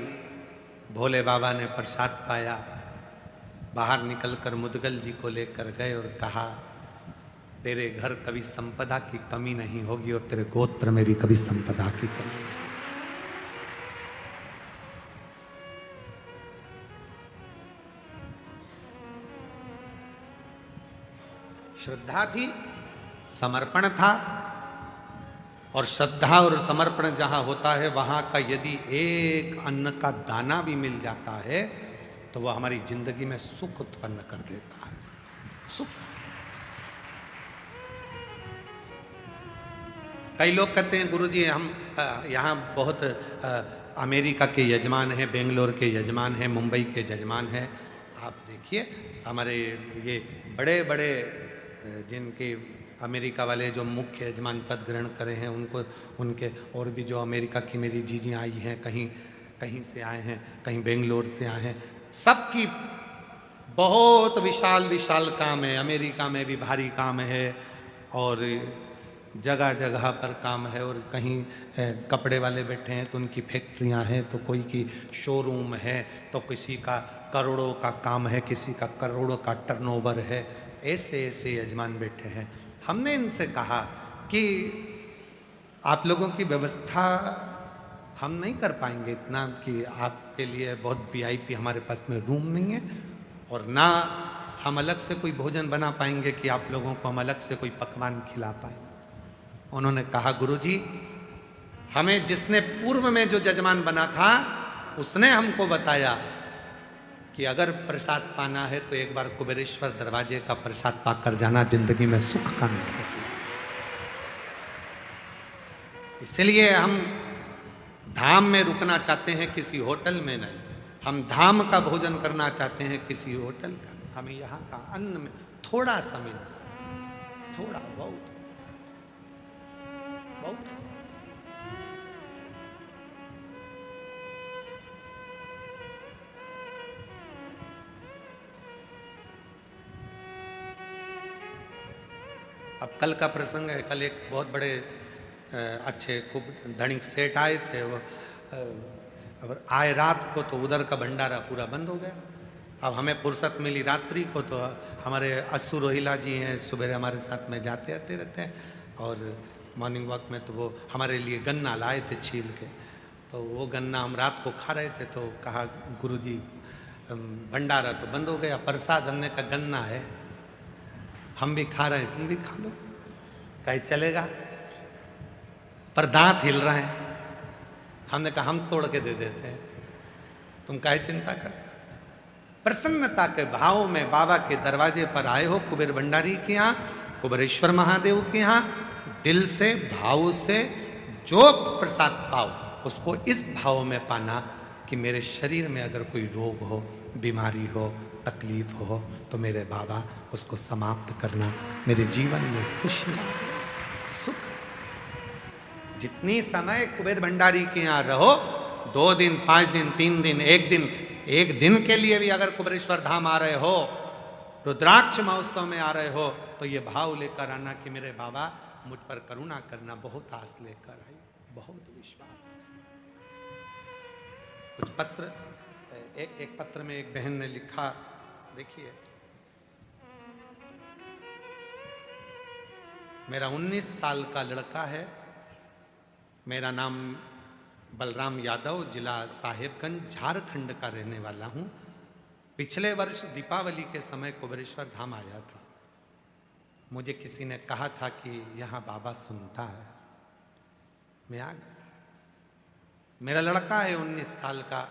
भोले बाबा ने प्रसाद पाया। बाहर निकलकर मुदगल जी को लेकर गए और कहा तेरे घर कभी संपदा की कमी नहीं होगी और तेरे गोत्र में भी कभी संपदा की कमी नहीं। श्रद्धा थी, समर्पण था, और श्रद्धा और समर्पण जहां होता है वहां का यदि एक अन्न का दाना भी मिल जाता है तो वह हमारी जिंदगी में सुख उत्पन्न कर देता है। सुख। कई लोग कहते हैं गुरुजी हम यहाँ बहुत अमेरिका के यजमान हैं, बेंगलोर के यजमान हैं, मुंबई के यजमान हैं। आप देखिए हमारे ये बड़े बड़े जिनके अमेरिका वाले जो मुख्य यजमान पद ग्रहण करे हैं, उनको उनके और भी जो अमेरिका की मेरी जीजी आई हैं, कहीं कहीं से आए हैं, कहीं बेंगलोर से आए हैं, सबकी बहुत विशाल विशाल काम है। अमेरिका में भी भारी काम है और जगह जगह पर काम है। और कहीं कपड़े वाले बैठे हैं तो उनकी फैक्ट्रियां हैं, तो कोई की शोरूम है, तो किसी का करोड़ों का काम है, किसी का करोड़ों का टर्नओवर है। ऐसे ऐसे यजमान बैठे हैं। हमने इनसे कहा कि आप लोगों की व्यवस्था हम नहीं कर पाएंगे इतना कि आपके लिए बहुत वीआईपी हमारे पास में रूम नहीं है, और ना हम अलग से कोई भोजन बना पाएंगे कि आप लोगों को हम अलग से कोई पकवान खिला पाएंगे। उन्होंने कहा गुरुजी हमें जिसने पूर्व में जो जजमान बना था उसने हमको बताया कि अगर प्रसाद पाना है तो एक बार कुबेरेश्वर दरवाजे का प्रसाद पाकर जाना, जिंदगी में सुख का मिले। इसलिए हम धाम में रुकना चाहते हैं, किसी होटल में नहीं। हम धाम का भोजन करना चाहते हैं, किसी होटल का। हमें यहाँ का अन्न में थोड़ा सा मिल जाए, थोड़ा बहुत बहुत। अब कल का प्रसंग है, कल एक बहुत बड़े अच्छे खूब धनिक सेठ आए थे। वो अब आए रात को तो उधर का भंडारा पूरा बंद हो गया। अब हमें फुर्सत मिली रात्रि को, तो हमारे अस्सू रोहिला जी हैं, सुबह हमारे साथ में जाते आते रहते हैं, और मॉर्निंग वॉक में तो वो हमारे लिए गन्ना लाए थे छील के। तो वो गन्ना हम रात को खा रहे थे, तो कहा गुरुजी भंडारा तो बंद हो गया, प्रसाद हमने का गन्ना है, हम भी खा रहे हैं, तुम भी खा लो। कहे चलेगा, पर दांत हिल रहे हैं। हमने कहा हम तोड़ के दे देते हैं, तुम काहे चिंता करते। प्रसन्नता के भाव में बाबा के दरवाजे पर आए हो, कुबेर भंडारी के यहाँ, कुबेरेश्वर महादेव के यहाँ, दिल से भाव से जो प्रसाद पाओ उसको इस भाव में पाना कि मेरे शरीर में अगर कोई रोग हो, बीमारी हो, तकलीफ हो, तो मेरे बाबा उसको समाप्त करना, मेरे जीवन में खुशियाँ, सुख। जितनी समय कुबेर भंडारी के यहाँ रहो, 2 दिन, 5 दिन, 3 दिन, 1 दिन के लिए भी अगर कुबेरेश्वर धाम आ रहे हो, रुद्राक्ष महोत्सव में आ रहे हो, तो ये भाव लेकर आना कि मेरे बाबा मुझ पर करुणा करना। बहुत आस लेकर आई, बहुत विश्वास है। कुछ पत्र, एक पत्र में एक बहन ने लिखा, देखिए, मेरा 19 साल का लड़का है, मेरा नाम बलराम यादव, जिला साहेबगंज, झारखंड का रहने वाला हूँ। पिछले वर्ष दीपावली के समय कुबेरेश्वर धाम आया था। मुझे किसी ने कहा था कि यहाँ बाबा सुनता है, मैं आ गया। मेरा लड़का है 19 साल का,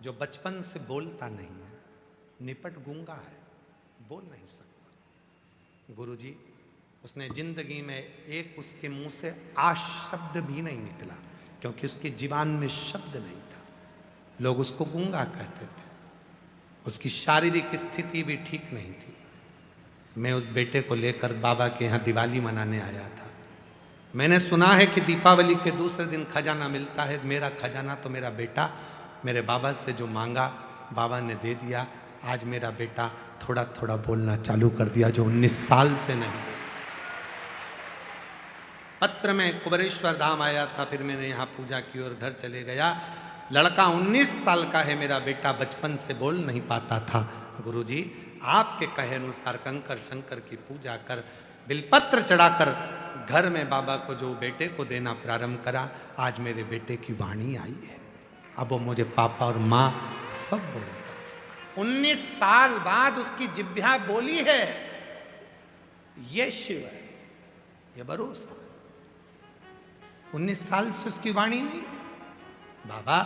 जो बचपन से बोलता नहीं है, निपट गूंगा है, बोल नहीं सकता। गुरुजी, उसने जिंदगी में एक उसके मुंह से आ शब्द भी नहीं निकला, क्योंकि उसकी जीवान में शब्द नहीं था। लोग उसको गूंगा कहते थे। उसकी शारीरिक स्थिति भी ठीक नहीं थी। मैं उस बेटे को लेकर बाबा के यहाँ दिवाली मनाने आया था। मैंने सुना है कि दीपावली के दूसरे दिन खजाना मिलता है। मेरा खजाना तो मेरा बेटा, मेरे बाबा से जो मांगा बाबा ने दे दिया। आज मेरा बेटा थोड़ा थोड़ा बोलना चालू कर दिया, जो 19 साल से नहीं। पत्र में कुबेरेश्वर धाम आया था, फिर मैंने यहाँ पूजा की और घर चले गया। लड़का 19 साल का है, मेरा बेटा बचपन से बोल नहीं पाता था। गुरुजी, आपके कहे अनुसार कंकर शंकर की पूजा कर, बिलपत्र चढ़ाकर घर में बाबा को जो बेटे को देना प्रारंभ करा, आज मेरे बेटे की वाणी आई है। अब वो मुझे पापा और माँ सब बोलता। 19 साल बाद उसकी जिह्वा बोली है। ये शिव है, ये भरोसा। 19 साल से उसकी वाणी नहीं थी। बाबा,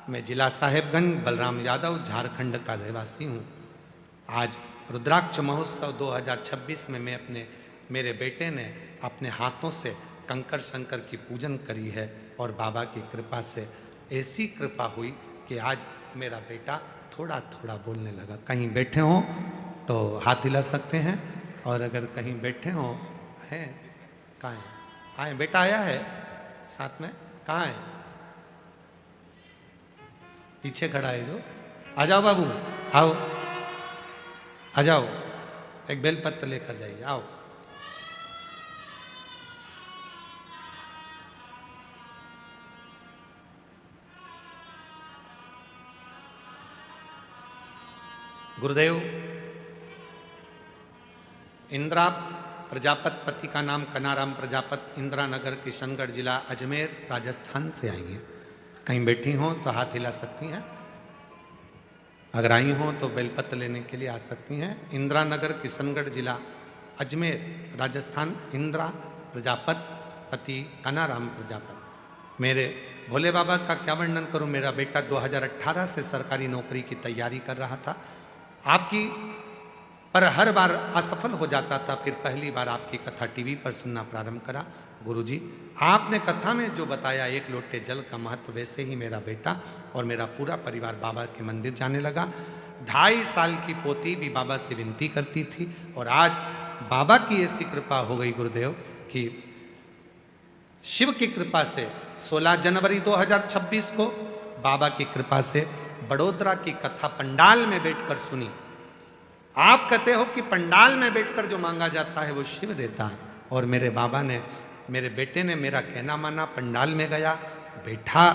मैं जिला साहेबगंज, बलराम यादव, झारखंड का रहवासी हूँ। आज रुद्राक्ष महोत्सव 2026 में मेरे बेटे ने अपने हाथों से कंकर शंकर की पूजन करी है, और बाबा की कृपा से ऐसी कृपा हुई कि आज मेरा बेटा थोड़ा थोड़ा बोलने लगा। कहीं बैठे हों तो हाथ हिला सकते हैं, और अगर कहीं बैठे हों, हैं कहाँ है? आए, बेटा आया है साथ में, कहाँ है? पीछे खड़ा है जो। आ जाओ बाबू, आओ, आ जाओ, एक बेलपत्र लेकर जाइए, आओ। गुरुदेव, इंदिरा प्रजापत, पति का नाम कनाराम प्रजापत, इंदिरा नगर, किशनगढ़ जिला, अजमेर, राजस्थान से आई हैं। कहीं बैठी हों तो हाथ हिला सकती हैं, अगर आई हों तो बेलपत्र लेने के लिए आ सकती हैं। इंदिरा नगर, किशनगढ़ जिला, अजमेर, राजस्थान। इंदिरा प्रजापत, पति कनाराम प्रजापत। मेरे भोले बाबा का क्या वर्णन करूं। मेरा बेटा 2018 से सरकारी नौकरी की तैयारी कर रहा था, आपकी पर हर बार असफल हो जाता था। फिर पहली बार आपकी कथा टीवी पर सुनना प्रारंभ करा। गुरुजी, आपने कथा में जो बताया 1 लोटे जल का महत्व, वैसे ही मेरा बेटा और मेरा पूरा परिवार बाबा के मंदिर जाने लगा। 2.5 साल की पोती भी बाबा से विनती करती थी, और आज बाबा की ऐसी कृपा हो गई गुरुदेव कि शिव की कृपा से 16 जनवरी 2026 को बाबा की कृपा से बड़ोदरा की कथा पंडाल में बैठकर सुनी। आप कहते हो कि पंडाल में बैठकर जो मांगा जाता है वो शिव देता है, और मेरे बाबा ने, मेरे बेटे ने मेरा कहना माना, पंडाल में गया, बैठा,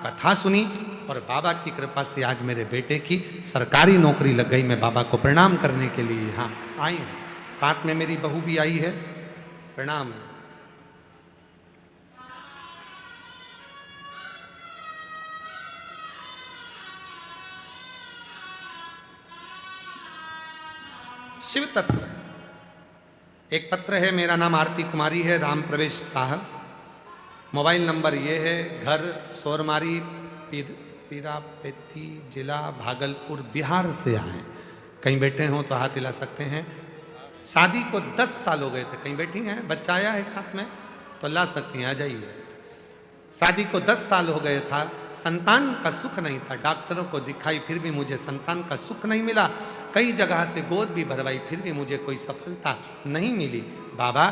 कथा सुनी, और बाबा की कृपा से आज मेरे बेटे की सरकारी नौकरी लग गई। मैं बाबा को प्रणाम करने के लिए यहाँ आई हूँ। साथ में मेरी बहू भी आई है, प्रणाम। शिव तत्व है। एक पत्र है, मेरा नाम आरती कुमारी है, राम प्रवेश साहब। मोबाइल नंबर ये है, घर सोरमारी, पीरापेती, जिला भागलपुर, बिहार से आए। कहीं बैठे हों तो हाथ हिला सकते हैं। शादी को 10 साल हो गए थे। कहीं बैठी हैं, बच्चा आया है साथ में तो ला सकती हैं, आ जाइए। शादी को 10 साल हो गए था, संतान का सुख नहीं था। डॉक्टरों को दिखाई फिर भी मुझे संतान का सुख नहीं मिला। कई जगह से गोद भी भरवाई फिर भी मुझे कोई सफलता नहीं मिली। बाबा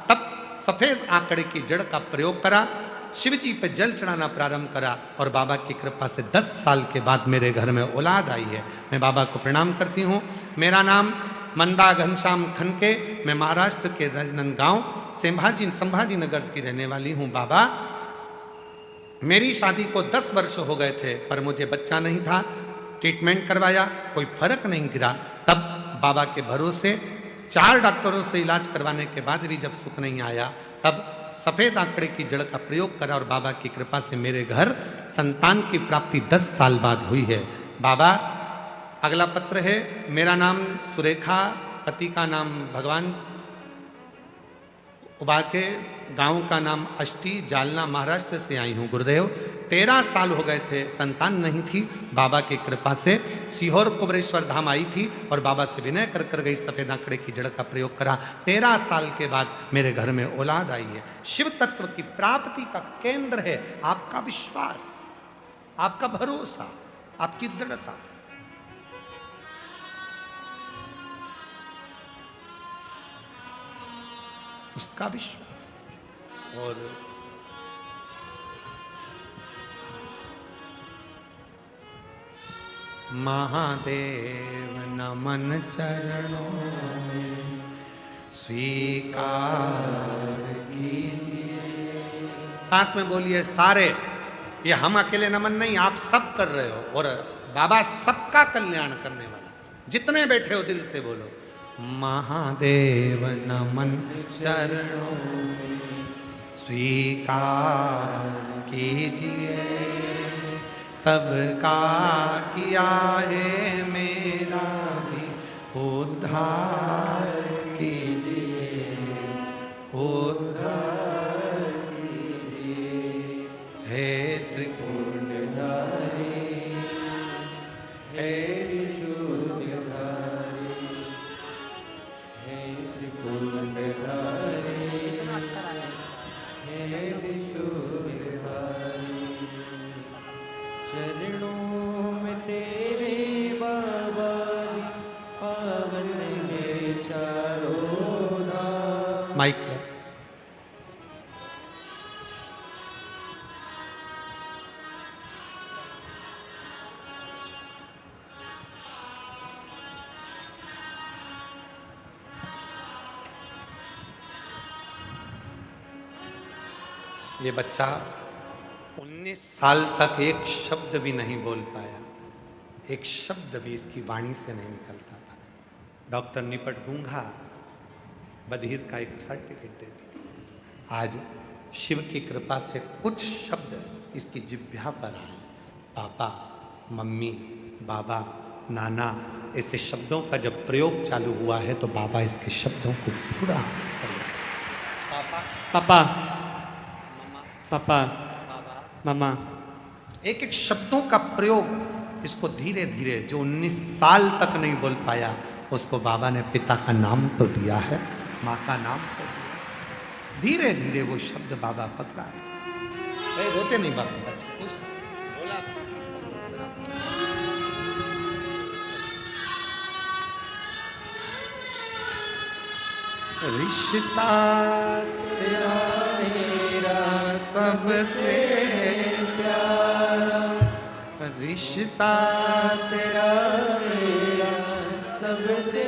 तब सफेद आंकड़े की जड़ का प्रयोग करा, शिव जी पे जल चढ़ाना प्रारंभ करा, और बाबा की कृपा से 10 साल के बाद मेरे घर में औलाद आई है। मैं बाबा को प्रणाम करती हूँ। मेरा नाम मंदा घनश्याम खनके, मैं महाराष्ट्र के राजनांदगांव संभाजी नगर की रहने वाली हूँ। बाबा मेरी शादी को 10 वर्ष हो गए थे, पर मुझे बच्चा नहीं था। ट्रीटमेंट करवाया, कोई फर्क नहीं गिरा। तब बाबा के भरोसे 4 डॉक्टरों से इलाज करवाने के बाद भी जब सुख नहीं आया, तब सफेद आंकड़े की जड़ का प्रयोग करा, और बाबा की कृपा से मेरे घर संतान की प्राप्ति 10 साल बाद हुई है। बाबा अगला पत्र है, मेरा नाम सुरेखा, पति का नाम भगवान उबाके, गांव का नाम अष्टी, जालना, महाराष्ट्र से आई हूँ। गुरुदेव 13 साल हो गए थे, संतान नहीं थी। बाबा की कृपा से सीहोर कुबरेश्वर धाम आई थी, और बाबा से विनय कर गई, सफेद आंकड़े की जड़ का प्रयोग करा। 13 साल के बाद मेरे घर में औलाद आई है। शिव तत्व की प्राप्ति का केंद्र है आपका विश्वास, आपका भरोसा, आपकी दृढ़ता। उसका विश्वास। और महादेव नमन चरणों में स्वीकार कीजिए। साथ में बोलिए सारे, ये हम अकेले नमन नहीं, आप सब कर रहे हो, और बाबा सबका कल्याण करने वाला। जितने बैठे हो दिल से बोलो, महादेव नमन चरणों में स्वीकार कीजिए। सबका किया है मेरा भी उद्धार कीजिए, उद्धार कीजिए। हे त्रिपुरधारी, हे चरणों में तेरे बाबा जी, पावन मेरे चारों धाम। माइक लो। ये बच्चा 19 साल तक एक शब्द भी नहीं बोल पाया, एक शब्द भी इसकी वाणी से नहीं निकलता था। डॉक्टर निपट गूंगा, बधिर का एक सर्टिफिकेट दे दिया। आज शिव की कृपा से कुछ शब्द इसकी जिह्वा पर आए। पापा, मम्मी, बाबा, नाना, ऐसे शब्दों का जब प्रयोग चालू हुआ है तो बाबा इसके शब्दों को पूरा पापा, पापा, पापा, मामा। एक एक शब्दों का प्रयोग इसको धीरे धीरे, जो 19 साल तक नहीं बोल पाया, उसको बाबा ने पिता का नाम तो दिया है, माँ का नाम तो दिया। धीरे धीरे वो शब्द बाबा पकड़ा है। रोते नहीं बाबा, बच्चे खुश बोला। रिश्ता तेरा मेरा सबसे प्यारा, रिश्ता तेरा मेरा सबसे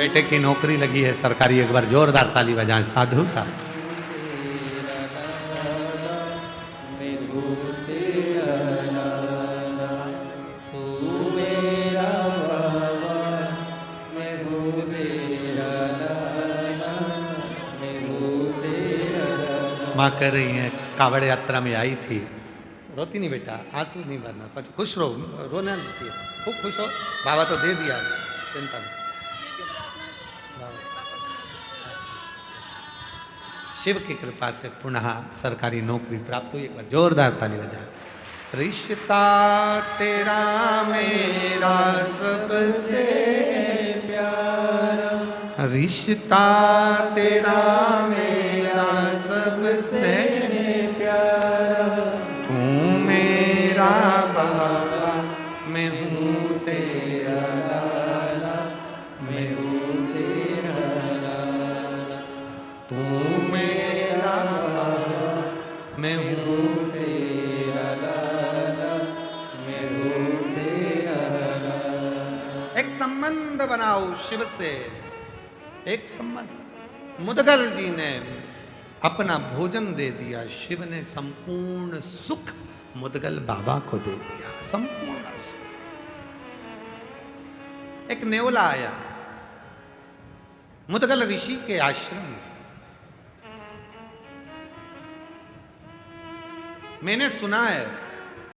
बेटे की नौकरी लगी है सरकारी, एक बार जोरदार ताली बजाएं साधु का। मैं हूँ तेरा लाला, तू मेरा बाबा, मैं हूँ तेरा लाला, मैं हूँ तेरा लाला। माँ कह रही है कावड़ यात्रा में आई थी, रोती नहीं बेटा, आंसू नहीं भरना, पर खुश रहो, रोना नहीं चाहिए, खूब खुश हो, बाबा तो दे दिया, चिंता नहीं। शिव की कृपा से पुनः सरकारी नौकरी प्राप्त हुई, एक बार जोरदार ताली बजाए। रिश्ता तेरा मेरा सबसे प्यारा, रिश्ता तेरा मेरा सबसे प्यारा, तू मेरा बाबा, मैं हूँ तेरा लाला, मैं हूँ तेरा लाला, तू मेरा बाबा, मैं हूँ तेरा लाला, मैं हूँ तेरा लाला। एक संबंध बनाओ शिव से, एक संबंध। मुदगल जी ने अपना भोजन दे दिया, शिव ने संपूर्ण सुख मुदगल बाबा को दे दिया, संपूर्ण सुख। एक नेवला आया मुदगल ऋषि के आश्रम में, मैंने सुना है